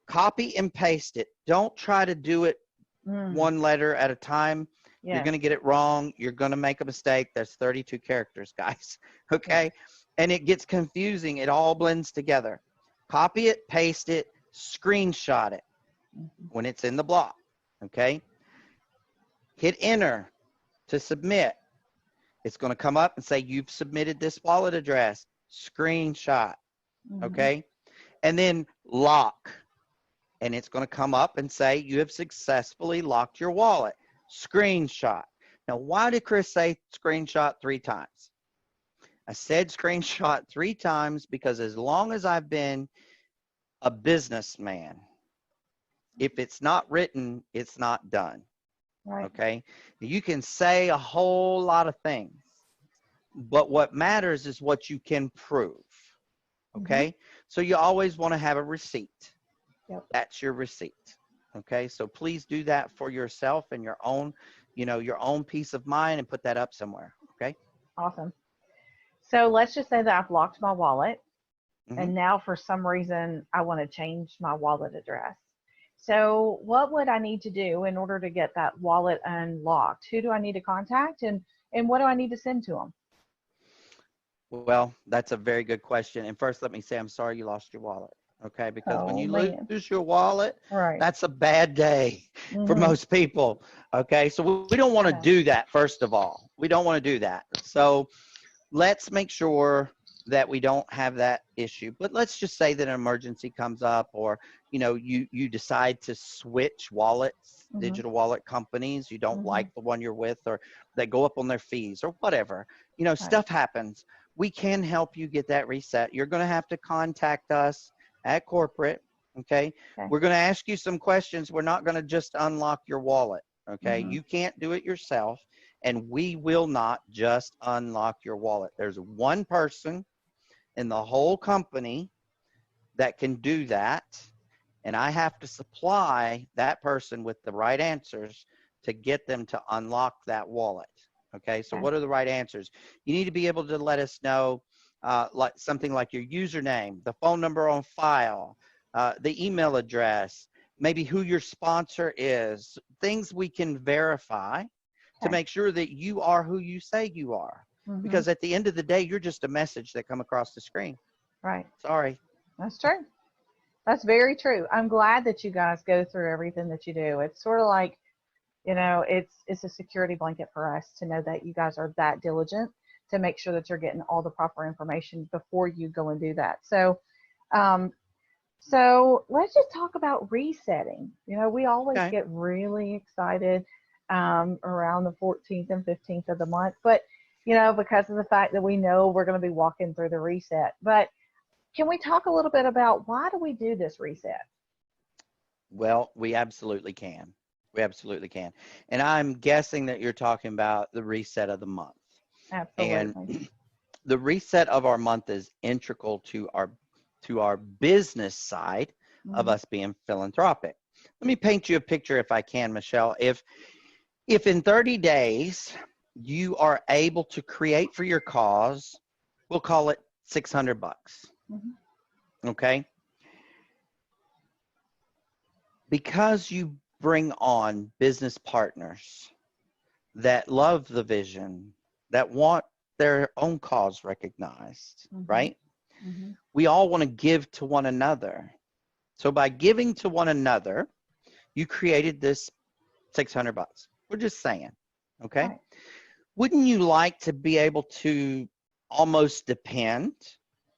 copy and paste it. Don't try to do it one letter at a time. You're Yes. going to get it wrong. You're going to make a mistake. There's 32 characters, guys. Okay? Yes. And it gets confusing. It all blends together. Copy it, paste it, screenshot it when it's in the block. Okay? Hit enter to submit. It's going to come up and say, you've submitted this wallet address. Screenshot. Okay? And then lock. And it's going to come up and say, you have successfully locked your wallet. Screenshot. Now, why did Chris say screenshot 3 times? I said screenshot 3 times because as long as I've been a businessman, if it's not written, it's not done. Right. Okay? You can say a whole lot of things, but what matters is what you can prove. Okay? So you always want to have a receipt. Yep. That's your receipt. Okay, so please do that for yourself and your own, your own peace of mind, and put that up somewhere. Okay. Awesome. So let's just say that I've locked my wallet, Mm-hmm. and now for some reason I want to change my wallet address. So what would I need to do in order to get that wallet unlocked? Who do I need to contact, and what do I need to send to them? Well, that's a very good question. And first, let me say I'm sorry you lost your wallet. Okay, because when Oh, you man. lose your wallet, Right. that's a bad day for most people. Okay, so we don't want to do that. First of all, we don't want to do that. So let's make sure that we don't have that issue. But let's just say that an emergency comes up, or you decide to switch wallets, digital wallet companies. You don't like the one you're with, or they go up on their fees, or whatever. Stuff happens. We can help you get that reset. You're going to have to contact us at corporate. Okay? We're going to ask you some questions. We're not going to just unlock your wallet. Okay? You can't do it yourself, and we will not just unlock your wallet. There's one person in the whole company that can do that, and I have to supply that person with the right answers to get them to unlock that wallet. Okay, so what are the right answers? You need to be able to let us know like something like your username, the phone number on file, the email address, maybe who your sponsor is, things we can verify to make sure that you are who you say you are. Because at the end of the day, you're just a message that come across the screen. Right. Sorry. That's true. That's very true. I'm glad that you guys go through everything that you do. It's sort of like, it's a security blanket for us to know that you guys are that diligent to make sure that you're getting all the proper information before you go and do that. So, so let's just talk about resetting. We always get really excited around the 14th and 15th of the month, but because of the fact that we know we're going to be walking through the reset. But can we talk a little bit about why do we do this reset? Well, we absolutely can. We absolutely can. And I'm guessing that you're talking about the reset of the month. Absolutely. And the reset of our month is integral to our business side of us being philanthropic. Let me paint you a picture if I can, Michelle. If in 30 days you are able to create for your cause, we'll call it $600. Okay? Because you bring on business partners that love the vision, that want their own cause recognized, right? We all want to give to one another. So by giving to one another, you created this $600. We're just saying, okay? Right. Wouldn't you like to be able to almost depend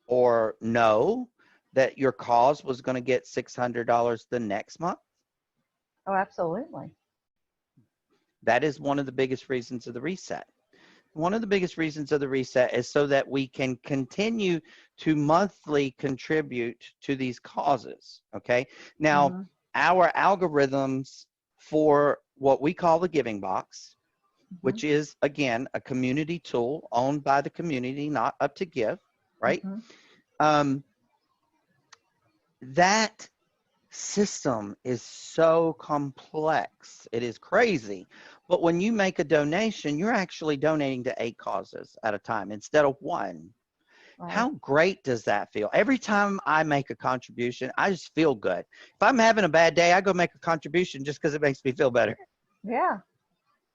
or know that your cause was going to get $600 the next month? Oh, absolutely. That is one of the biggest reasons of the reset. One of the biggest reasons of the reset is so that we can continue to monthly contribute to these causes. Okay. Now, Mm-hmm. our algorithms for what we call the giving box, Mm-hmm. which is, again, a community tool owned by the community, not up to give, right? Mm-hmm. Um, that system is so complex. It is crazy. But when you make a donation, you're actually donating to 8 causes at a time instead of 1. Right. How great does that feel? Every time I make a contribution, I just feel good. If I'm having a bad day, I go make a contribution just because it makes me feel better. Yeah.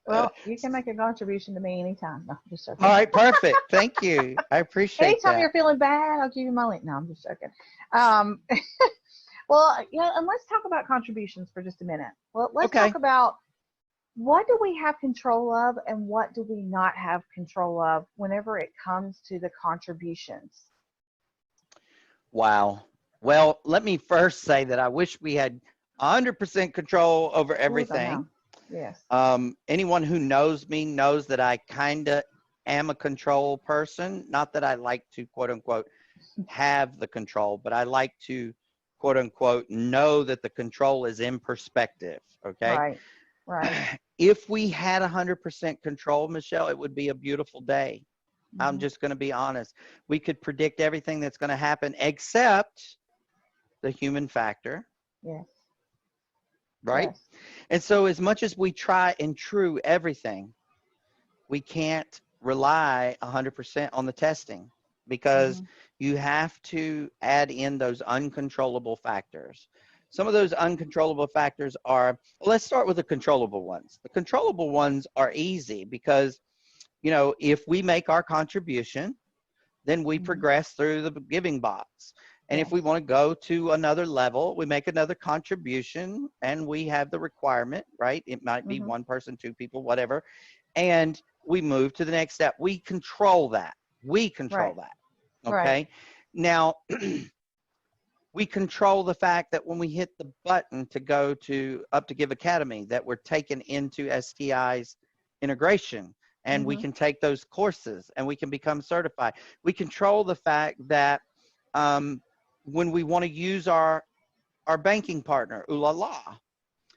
Well, you can make a contribution to me anytime. No, I'm just All joking. right, perfect. Thank you. I appreciate Anytime that. you're feeling bad, I'll give you my link. No, I'm just joking. Um, well, yeah, and let's talk about contributions for just a minute. Well, let's Okay. talk about what do we have control of and what do we not have control of whenever it comes to the contributions. Wow. Well, let me first say that I wish we had 100% control over Ooh, I everything. know. Yes. Anyone who knows me knows that I kind of am a control person. Not that I like to, quote unquote, have the control, but I like to, quote unquote, know that the control is in perspective. Okay. Right. Right. If we had 100% control, Michelle, it would be a beautiful day. I'm Hmm. just going to be honest. We could predict everything that's going to happen except the human factor, Yes. right? Yes. And so as much as we try and true everything, we can't rely 100% on the testing because Hmm. you have to add in those uncontrollable factors. Some of those uncontrollable factors are, well, let's start with the controllable ones. The controllable ones are easy because, you know, if we make our contribution, then we Hmm. progress through the giving box. And if Yes. we want to go to another level, we make another contribution and we have the requirement, right? It might be Hmm. 1 person, 2 people, whatever. And we move to the next step. We control that. We control Right. that. Right. Okay. Now, we control the fact that when we hit the button to go to Up to Give Academy, that we're taken into STI's integration and we Hmm. can take those courses and we can become certified. We control the fact that when we want to use our banking partner, ooh la la,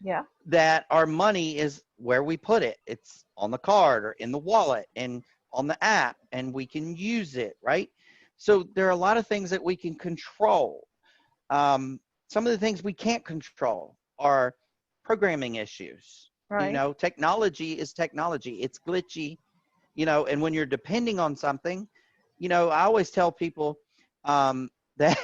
Yeah. that our money is where we put it. It's on the card or in the wallet and on the app, and we can use it, right? So there are a lot of things that we can control. Some of the things we can't control are programming issues. You Right. know, technology is technology. It's glitchy, you know, and when you're depending on something, you know, I always tell people that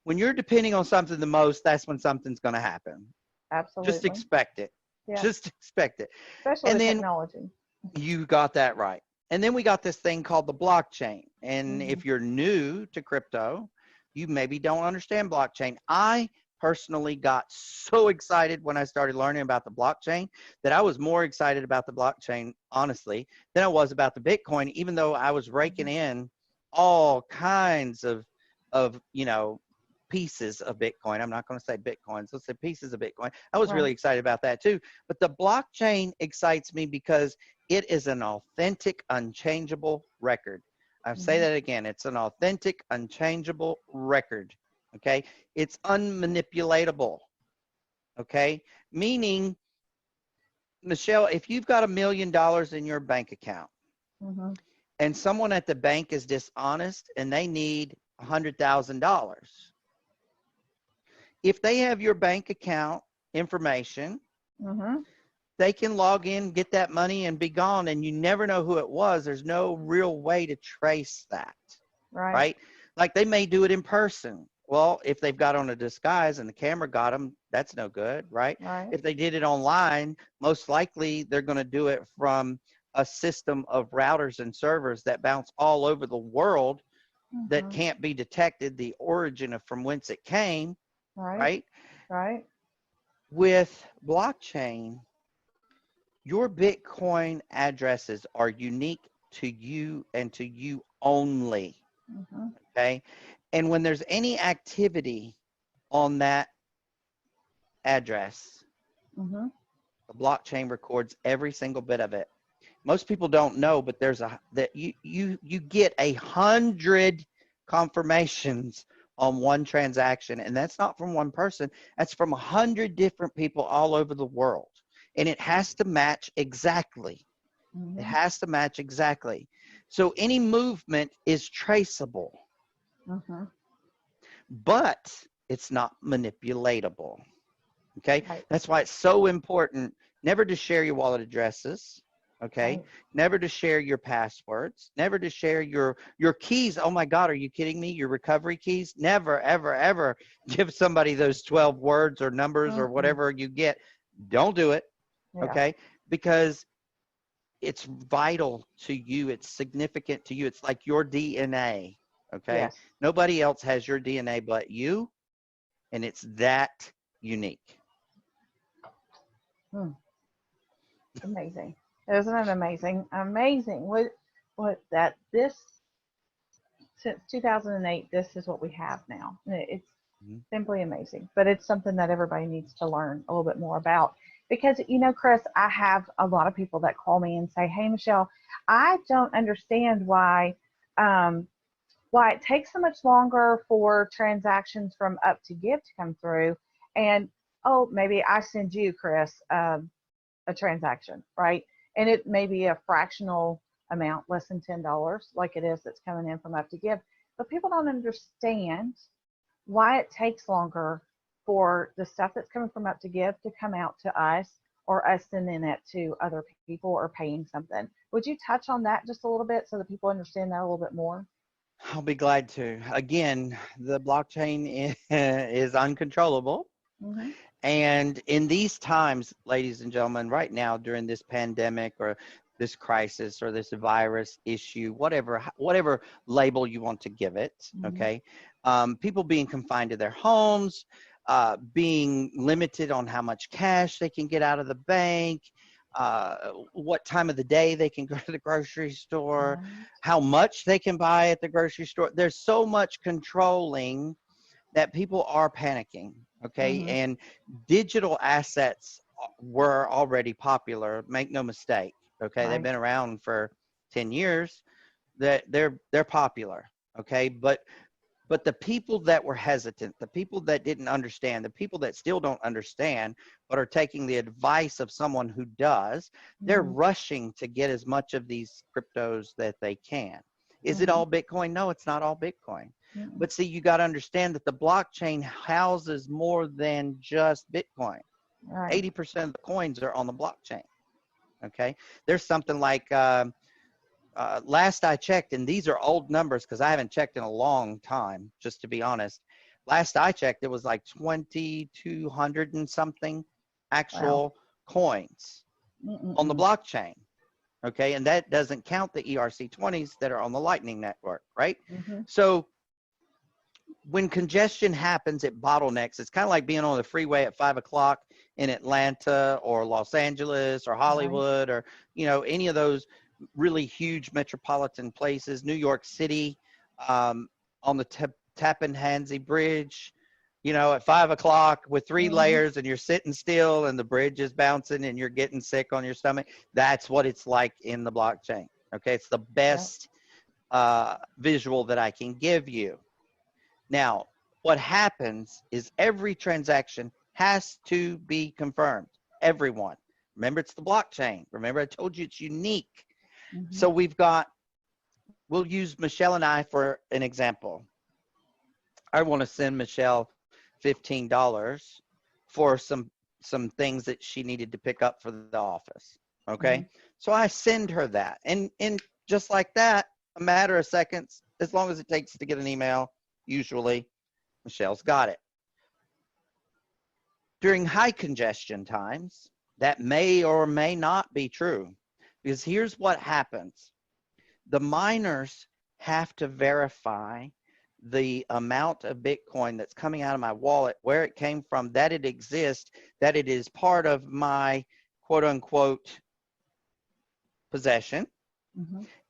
when you're depending on something the most, that's when something's going to happen. Just Absolutely. expect it. Yeah. Just expect it. Especially And with then technology. you got that right. And then we got this thing called the blockchain. And Hmm. if you're new to crypto, you maybe don't understand blockchain. I personally got so excited when I started learning about the blockchain that I was more excited about the blockchain, honestly, than I was about the Bitcoin, even though I was raking Hmm. in all kinds of, you know, pieces of Bitcoin. I'm not going to say Bitcoins. Let's say pieces of Bitcoin. I was Right. really excited about that too. But the blockchain excites me because it is an authentic, unchangeable record. I say Hmm. that again. It's an authentic, unchangeable record. Okay. It's unmanipulatable. Okay. Meaning, Michelle, if you've got $1 million in your bank account Hmm. and someone at the bank is dishonest and they need $100,000, if they have your bank account information, Hmm. they can log in, get that money, and be gone, and you never know who it was. There's no real way to trace that, Right. right? Like they may do it in person. Well, if they've got on a disguise and the camera got them, that's no good, right? Right. If they did it online, most likely they're going to do it from a system of routers and servers that bounce all over the world that Hmm. can't be detected, the origin of from whence it came, Right. right? Right. With blockchain, your Bitcoin addresses are unique to you and to you only, Hmm. okay? And when there's any activity on that address, Hmm. The blockchain records every single bit of it. Most people don't know, but you get 100 confirmations on one transaction, and that's not from one person. That's from 100 different people all over the world, and it has to match exactly. It has to match exactly. So any movement is traceable, but it's not manipulatable. Okay, Right. that's why it's so important never to share your wallet addresses. Okay, Right. never to share your passwords, never to share your keys. Oh my God, are you kidding me? Your recovery keys? Never, ever, ever give somebody those 12 words or numbers or whatever you get. Don't do it. Yeah. Okay, because it's vital to you. It's significant to you. It's like your DNA. Okay, Yes. nobody else has your DNA but you, and it's that unique. Amazing. Isn't it amazing? Amazing. What that this since 2008, this is what we have now. It's simply amazing. But it's something that everybody needs to learn a little bit more about. Because, Chris, I have a lot of people that call me and say, "Hey, Michelle, I don't understand why it takes so much longer for transactions from up to give to come through." And, oh, maybe I send you, Chris, a transaction, right? And it may be a fractional amount, less than $10, like it is that's coming in from up to give. But people don't understand why it takes longer for the stuff that's coming from up to give to come out to us, or us sending it to other people or paying something. Would you touch on that just a little bit so that people understand that a little bit more? I'll be glad to. Again, the blockchain is uncontrollable. Mm-hmm. And in these times, ladies and gentlemen, right now during this pandemic or this crisis or this virus issue, whatever label you want to give it, okay, people being confined to their homes, being limited on how much cash they can get out of the bank, what time of the day they can go to the grocery store, how much they can buy at the grocery store. There's so much controlling that people are panicking, okay? And digital assets were already popular, make no mistake, okay? They've been around for 10 years. That they're popular, okay? But the people that were hesitant, the people that didn't understand, the people that still don't understand but are taking the advice of someone who does, they're rushing to get as much of these cryptos that they can. Is it all Bitcoin? No, it's not all Bitcoin. But see, you got to understand that the blockchain houses more than just Bitcoin. 80% of the coins are on the blockchain. Okay. There's something like, last I checked, and these are old numbers because I haven't checked in a long time, just to be honest. Last I checked, it was like 2,200 and something actual coins on the blockchain. Okay. And that doesn't count the ERC20s that are on the Lightning Network, right? So when congestion happens, it bottlenecks. It's kind of like being on the freeway at 5 o'clock in Atlanta or Los Angeles or Hollywood or, any of those really huge metropolitan places, New York City, on the Tappan Hansi Bridge, at 5 o'clock with 3 layers and you're sitting still and the bridge is bouncing and you're getting sick on your stomach. That's what it's like in the blockchain. Okay. It's the best visual that I can give you. Now, what happens is every transaction has to be confirmed. Everyone. Remember, it's the blockchain. Remember, I told you it's unique. So we'll use Michelle and I for an example. I want to send Michelle $15 for some things that she needed to pick up for the office. Okay. So I send her that. And just like that, a matter of seconds, as long as it takes to get an email, usually Michelle's got it. During high congestion times, that may or may not be true, because here's what happens. The miners have to verify the amount of Bitcoin that's coming out of my wallet, where it came from, that it exists, that it is part of my quote unquote possession,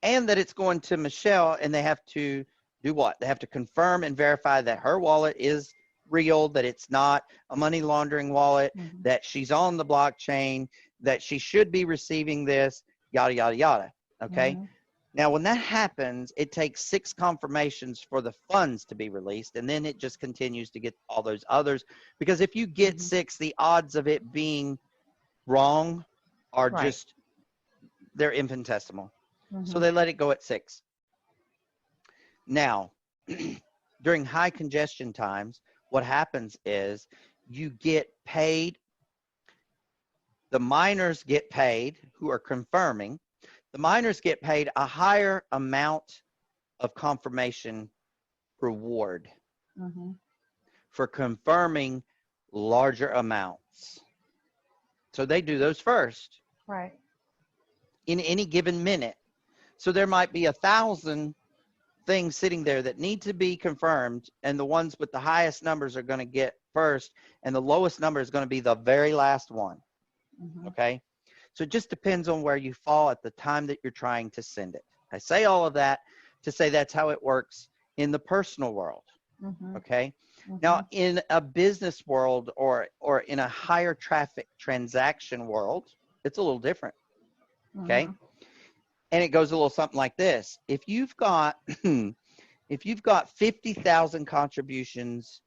and that it's going to Michelle, and they have to do what? They have to confirm and verify that her wallet is real, that it's not a money laundering wallet, that she's on the blockchain, that she should be receiving this, yada, yada, yada. Okay. Mm-hmm. Now, when that happens, it takes 6 confirmations for the funds to be released, and then it just continues to get all those others. Because if you get Mm-hmm. 6, the odds of it being wrong are Right. just, they're infinitesimal. So Mm-hmm. they let it go at 6. Now, during high congestion times, what happens is you get paid, the miners get paid who are confirming, the miners get paid a higher amount of confirmation reward Mm-hmm. for confirming larger amounts. So they do those first Right. in any given minute. So there might be 1,000 things sitting there that need to be confirmed, and the ones with the highest numbers are going to get first, and the lowest number is going to be the very last one. Mm-hmm. Okay? So it just depends on where you fall at the time that you're trying to send it. I say all of that to say that's how it works in the personal world. Mm-hmm. Okay? Mm-hmm. Now, in a business world or in a higher traffic transaction world, it's a little different. Okay? Mm-hmm. And it goes a little something like this. If you've got 50,000 contributions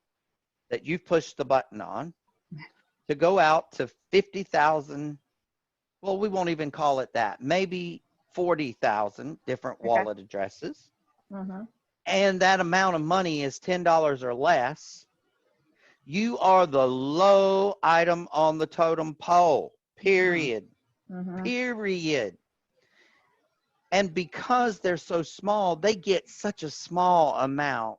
that you've pushed the button on to go out to 50,000, well, we won't even call it that, maybe 40,000 different Okay. wallet addresses, Mm-hmm. and that amount of money is $10 or less, you are the low item on the totem pole, period. Mm-hmm. Period. And because they're so small, they get such a small amount.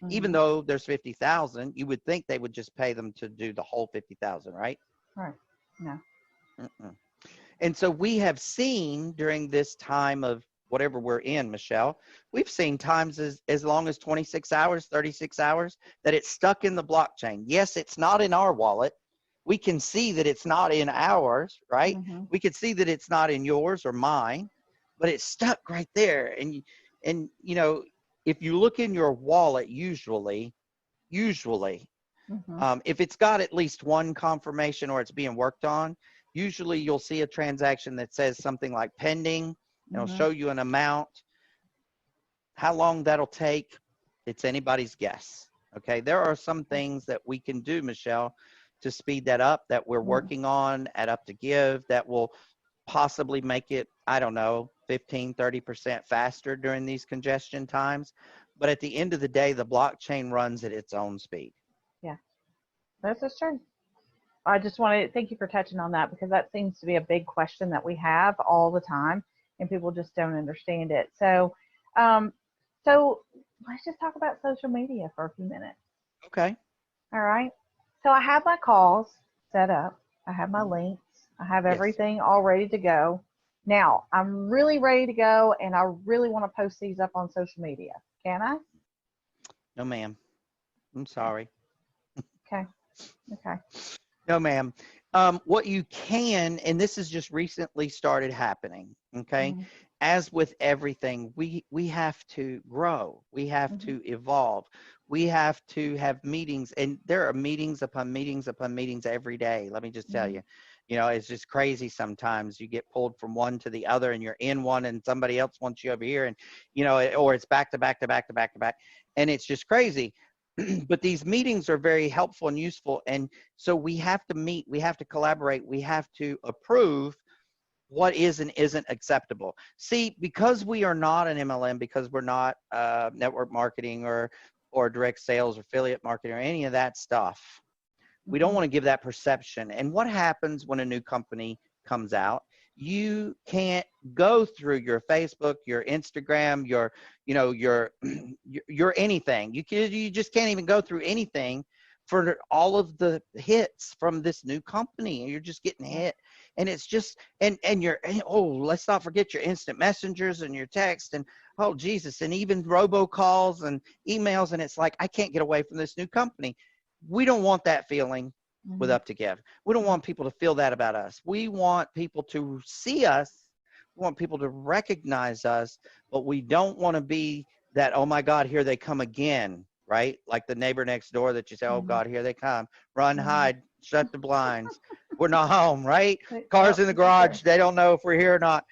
Even Mm-hmm. though there's 50,000, you would think they would just pay them to do the whole 50,000, right? Right. No. Mm-mm. And so we have seen during this time of whatever we're in, Michelle, we've seen times as long as 26 hours, 36 hours, that it's stuck in the blockchain. Yes, it's not in our wallet. We can see that it's not in ours, right? Mm-hmm. We can see that it's not in yours or mine, but it's stuck right there. And you know, if you look in your wallet, usually, Mm-hmm. if it's got at least one confirmation or it's being worked on, usually you'll see a transaction that says something like pending, and it'll Mm-hmm. show you an amount. How long that'll take, it's anybody's guess. Okay, there are some things that we can do, Michelle, to speed that up that we're working on at Up to Give that will possibly make it, I don't know, 15, 30% faster during these congestion times. But at the end of the day, the blockchain runs at its own speed. Yeah, that's true. I just wanted to thank you for touching on that because that seems to be a big question that we have all the time, and people just don't understand it. Um, so let's just talk about social media for a few minutes. Okay. All right. So I have my calls set up. I have my links. I have Yes. everything all ready to go. Now I'm really ready to go, and I really want to post these up on social media. Can I? No, ma'am. I'm sorry. Okay. Okay. No, ma'am. What you can, and this has just recently started happening, okay? Mm-hmm. As with everything, we have to grow. We have Mm-hmm. to evolve. We have to have meetings, and there are meetings upon meetings upon meetings every day. Let me just tell Mm-hmm. you, you know, it's just crazy sometimes. You get pulled from one to the other, and you're in one, and somebody else wants you over here, and, you know, or it's back to back to back to back to back, and it's just crazy. But these meetings are very helpful and useful. And so we have to meet, we have to collaborate, we have to approve what is and isn't acceptable. See, because we are not an MLM, because we're not network marketing or direct sales or affiliate marketing or any of that stuff, we don't Mm-hmm. want to give that perception. And what happens when a new company comes out? You can't go through your Facebook, your Instagram, your, you know, your anything. You just can't even go through anything for all of the hits from this new company. You're just getting hit. And it's just, and you're, oh, let's not forget your instant messengers and your text and, oh, Jesus, and even robocalls and emails. And it's like, I can't get away from this new company. We don't want that feeling with Mm-hmm. Up to Give. We don't want people to feel that about us. We want people to see us. We want people to recognize us, but we don't want to be that, oh my God, here they come again, right? Like the neighbor next door that you say, oh Mm-hmm. God, here they come. Run, Mm-hmm. hide, shut the blinds. We're not home, right? Cars Yep, in the for garage. sure. They don't know if we're here or not.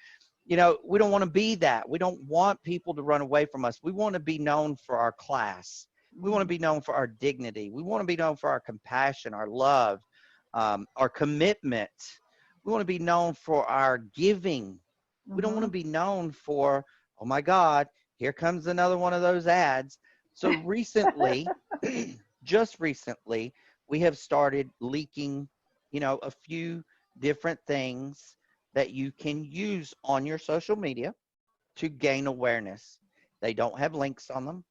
You know, we don't want to be that. We don't want people to run away from us. We want to be known for our class. We want to be known for our dignity. We want to be known for our compassion, our love, our commitment. We want to be known for our giving. We don't want to be known for, oh my God, here comes another one of those ads. So recently, just recently, we have started leaking, you know, a few different things that you can use on your social media to gain awareness. They don't have links on them.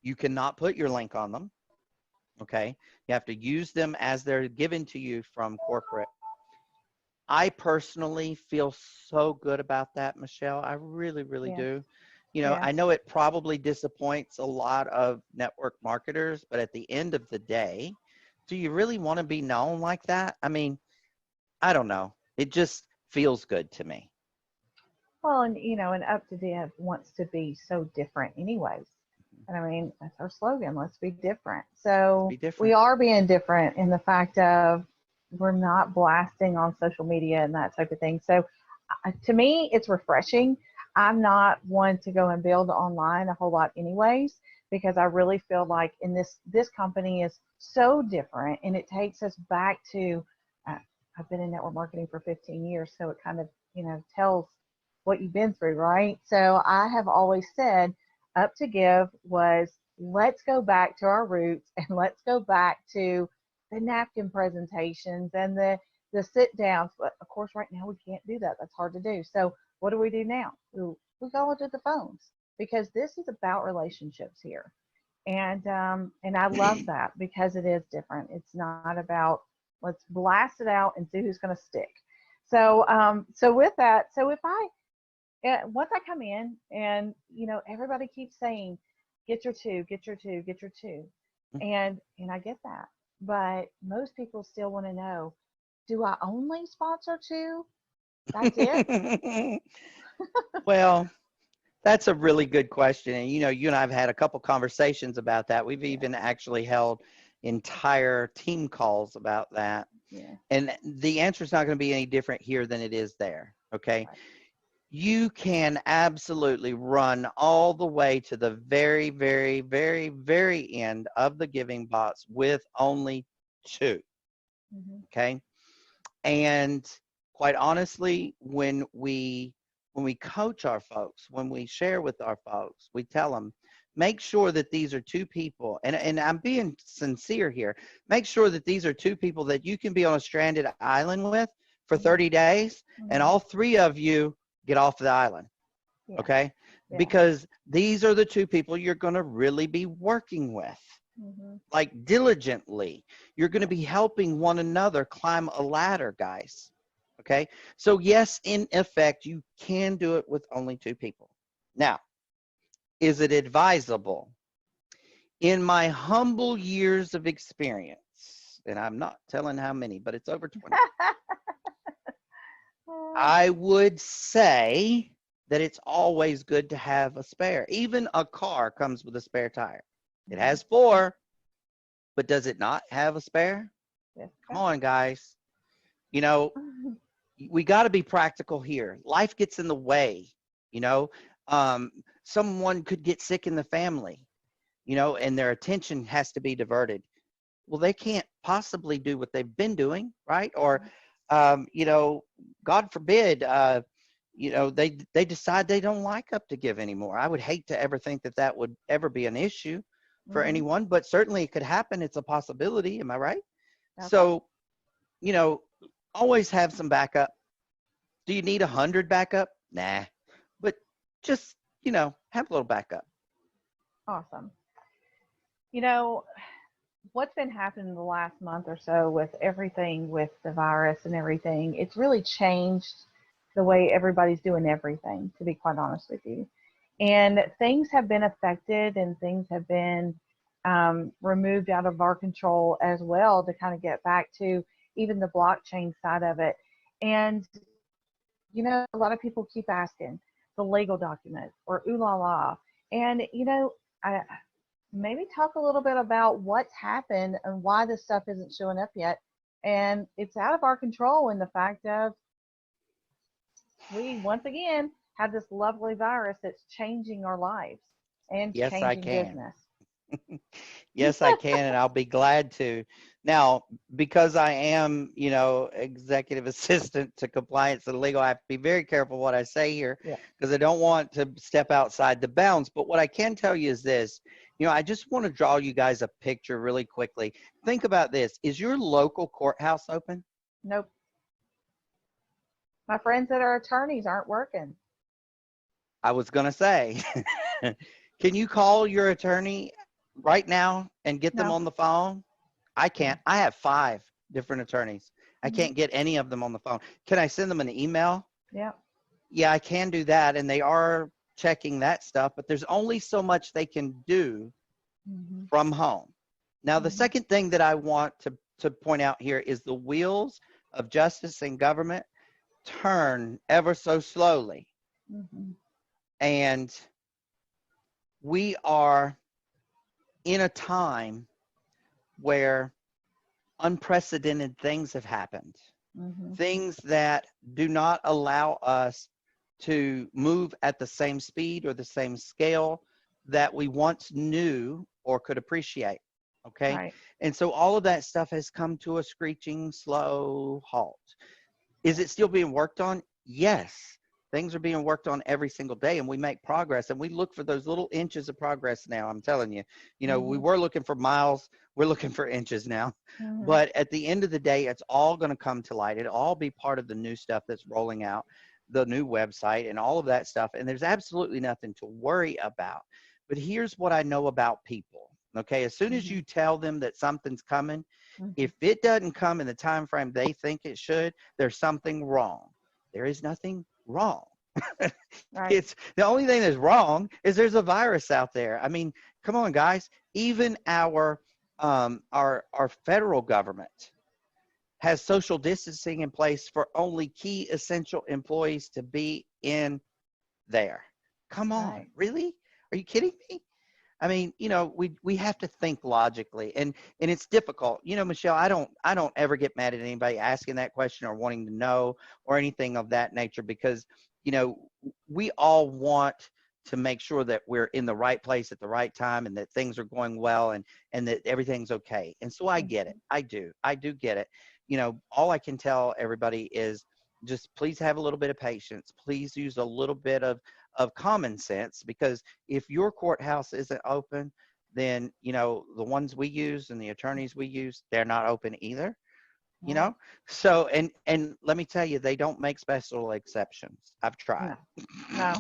You cannot put your link on them. Okay. You have to use them as they're given to you from corporate. I personally feel so good about that, Michelle. I really, really Yes, do. You know, yes. I know it probably disappoints a lot of network marketers, but at the end of the day, do you really want to be known like that? I mean, I don't know. It just feels good to me. Well, and and Up to Date wants to be so different, anyways. And I mean, that's our slogan. Let's be different. Let's So be we different. are being different in the fact of we're not blasting on social media and that type of thing. So to me, it's refreshing. I'm not one to go and build online a whole lot, anyways, because I really feel like in this company is so different, and it takes us back to. Uh, I've been in network marketing for 15 years, so it kind of tells what you've been through, right? So I have always said, Up to Give was let's go back to our roots and let's go back to the napkin presentations and the sit downs. But of course, right now we can't do that. That's hard to do. So what do we do now? We go into the phones because this is about relationships here. And I love that because it is different. It's not about let's blast it out and see who's going to stick. So with that, so if I once I come in and everybody keeps saying, get your two, get your two, get your two, and I get that, but most people still want to know, do I only sponsor two? That's it? Well, that's a really good question. And, you know, you and I have had a couple conversations about that. We've Yeah, even actually held entire team calls about that. yeah, And the answer is not going to be any different here than it is there. Okay. right. You can absolutely run all the way to the very, very, very, very end of the giving box with only two. Hmm. Okay. And quite honestly, when we coach our folks, when we share with our folks, we tell them, make sure that these are two people, and I'm being sincere here, make sure that these are two people that you can be on a stranded island with for Hmm. 30 days, and Hmm. all three of you get off the island, Yeah, okay? yeah. Because these are the two people you're going to really be working with, Hmm. like diligently. You're going to Yeah. be helping one another climb a ladder, guys. Okay. So yes, in effect, you can do it with only two people. Now, is it advisable? In my humble years of experience, and I'm not telling how many, but it's over 20, I would say that it's always good to have a spare. Even a car comes with a spare tire. It Mhm. has four, but does it not have a spare? Yes, Come on, guys. You know, sir. we got to be practical here. Life gets in the way, you know. um, Someone could get sick in the family, you know, and their attention has to be diverted. Well, they can't possibly do what they've been doing, right? Or you know, God forbid, you know, they decide they don't like Up to Give anymore. I would hate to ever think that that would ever be an issue for Hmm. anyone, but certainly it could happen. It's a possibility. Am I right? Okay. So, you know, always have some backup. Do you need 100 backup? Nah, but just, you know, have a little backup. Awesome. You know, what's been happening the last month or so with everything with the virus and everything, it's really changed the way everybody's doing everything, to be quite honest with you. And things have been affected and things have been removed out of our control as well to kind of get back to even the blockchain side of it. And, a lot of people keep asking the legal documents or ooh la la. And, I, maybe talk a little bit about what's happened and why this stuff isn't showing up yet. And it's out of our control in the fact of we, once again, have this lovely virus that's changing our lives and Yes, I changing can. business. Yes, I can, and I'll be glad to. Now, because I am, executive assistant to compliance and legal, I have to be very careful what I say here Yeah. because I don't want to step outside the bounds. But what I can tell you is this, I just want to draw you guys a picture really quickly. Think about this. Is your local courthouse open? Nope. My friends that are attorneys aren't working. I was going to say, can you call your attorney right now and get them No. on the phone? I can't. I have 5 different attorneys. I Mm-hmm. can't get any of them on the phone. Can I send them an email? Yeah. Yeah, I can do that. And they are checking that stuff, but there's only so much they can do Mm-hmm. from home. Now, the Mm-hmm. second thing that I want to point out here is the wheels of justice and government turn ever so slowly. Mm-hmm. And we are in a time where unprecedented things have happened, Mm-hmm. things that do not allow us to move at the same speed or the same scale that we once knew or could appreciate. Okay. Right. And so all of that stuff has come to a screeching, slow halt. Is it still being worked on? Yes. Things are being worked on every single day, and we make progress, and we look for those little inches of progress now. I'm telling you, we Mm-hmm. were looking for miles. We're looking for inches now. Mm-hmm. But at the end of the day, it's all going to come to light. It'll all be part of the new stuff that's rolling out, the new website and all of that stuff. And there's absolutely nothing to worry about. But here's what I know about people. Okay. As soon as Mm-hmm. you tell them that something's coming, Mm-hmm. if it doesn't come in the time frame they think it should, there's something wrong. There is nothing wrong. Right. It's the only thing that's wrong is there's a virus out there. I mean, come on, guys. Even our federal government has social distancing in place for only key essential employees to be in there. Come on, Right. really? Are you kidding me? I mean, we have to think logically, and it's difficult. Michelle, I don't ever get mad at anybody asking that question or wanting to know or anything of that nature because, we all want to make sure that we're in the right place at the right time and that things are going well and that everything's okay. And so I get it. I do get it. All I can tell everybody is just please have a little bit of patience. Please use a little bit of common sense, because if your courthouse isn't open, then the ones we use and the attorneys we use, they're not open either. Right. So and let me tell you, they don't make special exceptions. I've tried. No. No.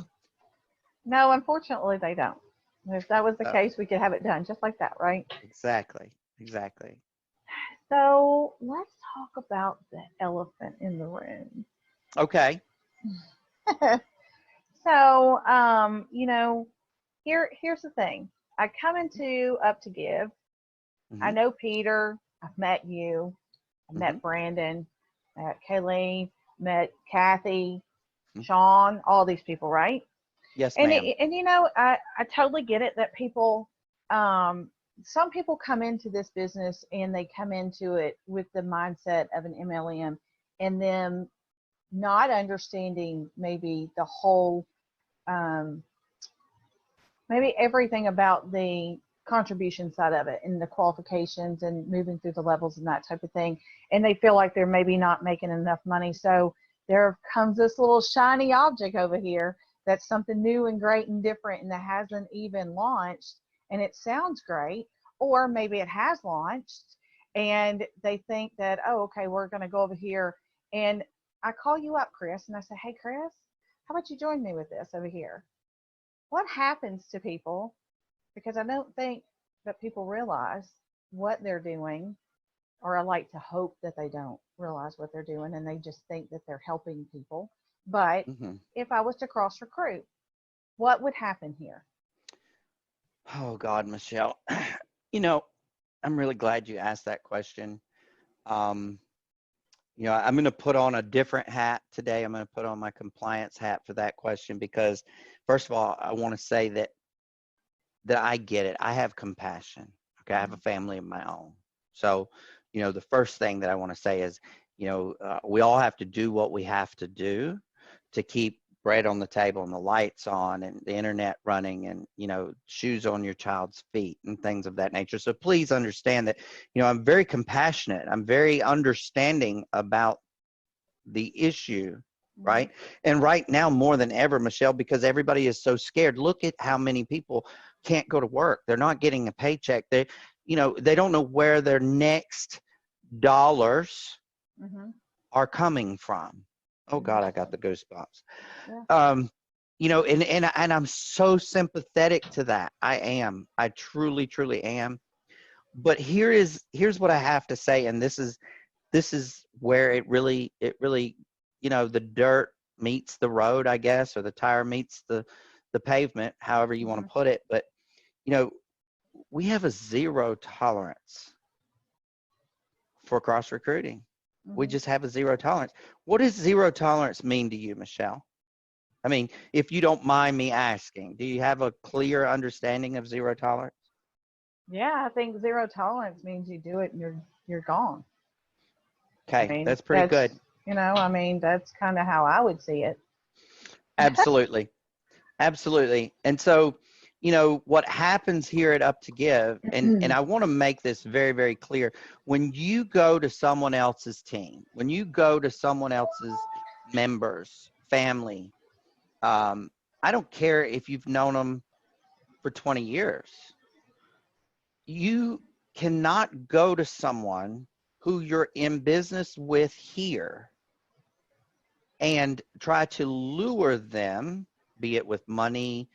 No, unfortunately they don't. If that was the So, case, we could have it done just like that, right? exactly. So let's talk about the elephant in the room. Okay. So, here's the thing. I come into Up to Give. I Mm-hmm. know Peter. I've met you. I've Mm-hmm. met Brandon. Met Kayleen. Met Kathy. Mm-hmm. Sean. All these people, right? Yes, And ma'am. I totally get it that people, some people come into this business and they come into it with the mindset of an MLM and them not understanding maybe the whole, maybe everything about the contribution side of it and the qualifications and moving through the levels and that type of thing. And they feel like they're maybe not making enough money. So there comes this little shiny object over here that's something new and great and different and that hasn't even launched, and it sounds great, or maybe it has launched and they think that, oh, okay, we're going to go over here. And I call you up, Chris, and I say, hey, Chris, how about you join me with this over here? What happens to people? Because I don't think that people realize what they're doing, or I like to hope that they don't realize what they're doing and they just think that they're helping people. But Mm-hmm. if I was to cross recruit, what would happen here? Oh God, Michelle. I'm really glad you asked that question. I'm going to put on a different hat today. I'm going to put on my compliance hat for that question because, first of all, I want to say that that I get it. I have compassion. Okay. I have a family of my own. So, the first thing that I want to say is, we all have to do what we have to do to keep bread on the table and the lights on and the internet running and, shoes on your child's feet and things of that nature. So please understand that, I'm very compassionate. I'm very understanding about the issue, right? And right now, more than ever, Michelle, because everybody is so scared. Look at how many people can't go to work. They're not getting a paycheck. They don't know where their next dollars are coming from. Oh God, I got the goosebumps. Yeah. And I'm so sympathetic to that. I truly, truly am. But here's what I have to say, and this is where it really, the dirt meets the road, I guess, or the tire meets the pavement, however you want to put it. But, we have a zero tolerance for cross recruiting. We just have a zero tolerance. What does zero tolerance mean to you, Michelle? I mean, if you don't mind me asking, do you have a clear understanding of zero tolerance? Yeah, I think zero tolerance means you do it and you're gone. Okay, that's pretty good. That's kind of how I would see it. Absolutely. Absolutely. And so, what happens here at Up to Give, and I want to make this very, very clear. When you go to someone else's team, when you go to someone else's members, family, I don't care if you've known them for 20 years. You cannot go to someone who you're in business with here and try to lure them, be it with money,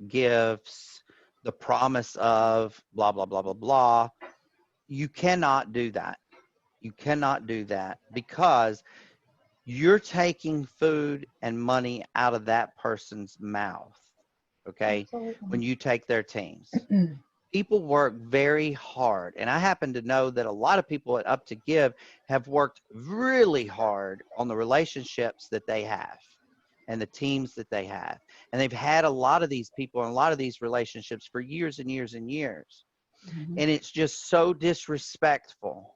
gifts, the promise of blah, blah, blah, blah, blah. You cannot do that. You cannot do that because you're taking food and money out of that person's mouth, okay, when you take their teams. People work very hard, and I happen to know that a lot of people at Up to Give have worked really hard on the relationships that they have and the teams that they have. And they've had a lot of these people and a lot of these relationships for years and years and years. And it's just so disrespectful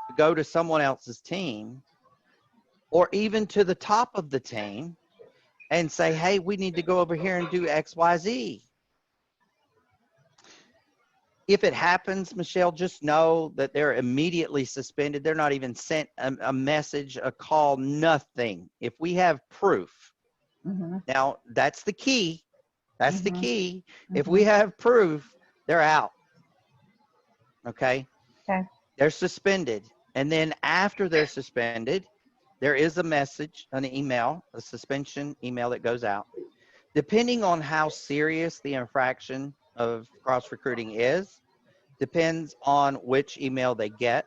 to go to someone else's team or even to the top of the team and say, hey, we need to go over here and do X, Y, Z. If it happens, Michelle, just know that they're immediately suspended. They're not even sent a message, a call, nothing. If we have proof. Now, that's the key. That's the key. If we have proof, they're out. Okay? They're suspended. And then after they're suspended, there is a message, an email, a suspension email that goes out. Depending on how serious the infraction of cross-recruiting is, depends on which email they get.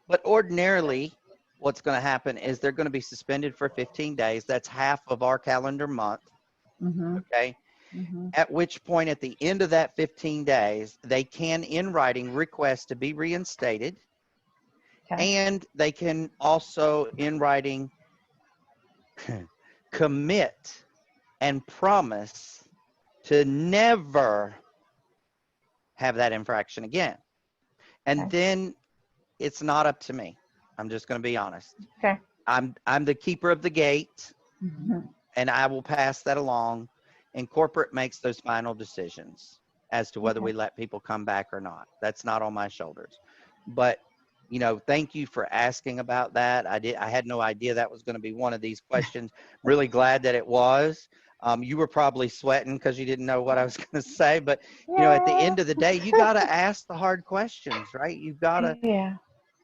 But ordinarily, what's going to happen is they're going to be suspended for 15 days. That's half of our calendar month. Okay? At which point, at the end of that 15 days, they can, in writing, request to be reinstated. And they can also, in writing, commit and promise to never have that infraction again. And then it's not up to me. I'm just going to be honest. I'm the keeper of the gate, and I will pass that along. And corporate makes those final decisions as to whether we let people come back or not. That's not on my shoulders. But thank you for asking about that. I had no idea that was going to be one of these questions. Really glad that it was. You were probably sweating because you didn't know what I was going to say. But, at the end of the day, you got to ask the hard questions, right? You've got to,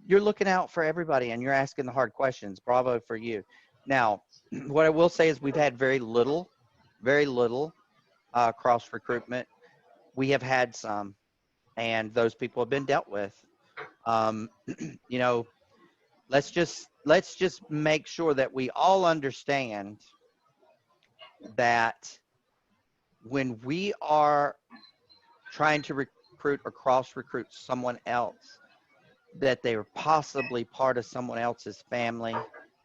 you're looking out for everybody and you're asking the hard questions. Bravo for you. Now, what I will say is we've had very little cross recruitment. We have had some, and those people have been dealt with. Let's just make sure that we all understand that when we are trying to recruit or cross recruit someone else, that they are possibly part of someone else's family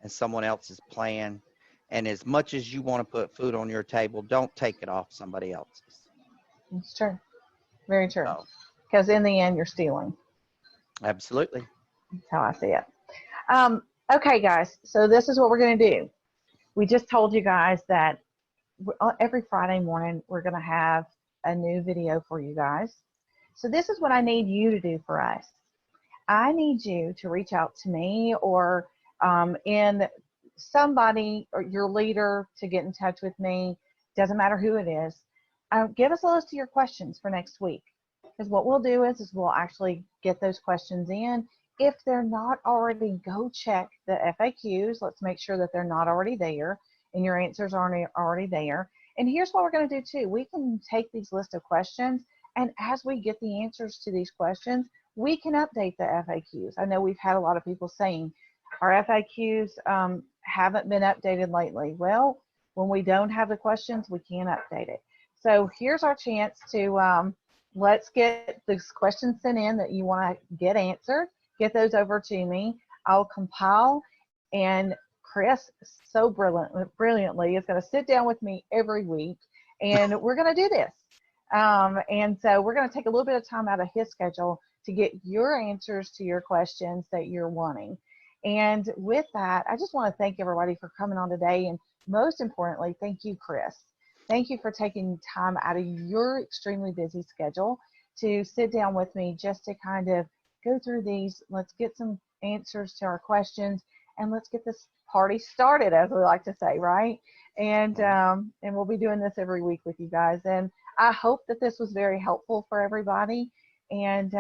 and someone else's plan. And as much as you want to put food on your table, don't take it off somebody else's. It's true. Very true. So, Because in the end, you're stealing. absolutely. That's how I see it. Okay, guys. So this is what we're going to do. We just told you guys that every Friday morning, we're going to have a new video for you guys. So this is what I need you to do for us. I need you to reach out to me or in somebody or your leader to get in touch with me. Doesn't matter who it is. Give us a list of your questions for next week. Because what we'll do is we'll actually get those questions in. If they're not already, go check the FAQs. Let's make sure that they're not already there and your answers aren't already there. And here's what we're going to do too. We can take these list of questions, and as we get the answers to these questions, we can update the FAQs. I know we've had a lot of people saying our FAQs haven't been updated lately. Well, when we don't have the questions, we can update it. So here's our chance to let's get these questions sent in that you want to get answered. Get those over to me. I'll compile, and Chris so brilliantly is going to sit down with me every week, and we're going to do this. And so we're going to take a little bit of time out of his schedule to get your answers to your questions that you're wanting. And with that, I just want to thank everybody for coming on today. And most importantly, thank you, Chris. Thank you for taking time out of your extremely busy schedule to sit down with me just to kind of go through these. Let's get some answers to our questions, and let's get this party started, as we like to say, right? And we'll be doing this every week with you guys. And I hope that this was very helpful for everybody. And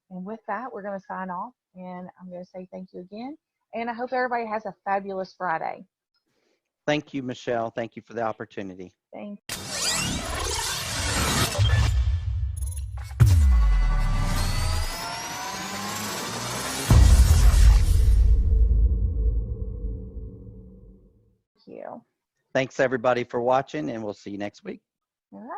with that, we're going to sign off, and I'm going to say thank you again. And I hope everybody has a fabulous Friday. Thank you, Michelle. Thank you for the opportunity. Thank you. Thanks, everybody, for watching, and we'll see you next week. All right.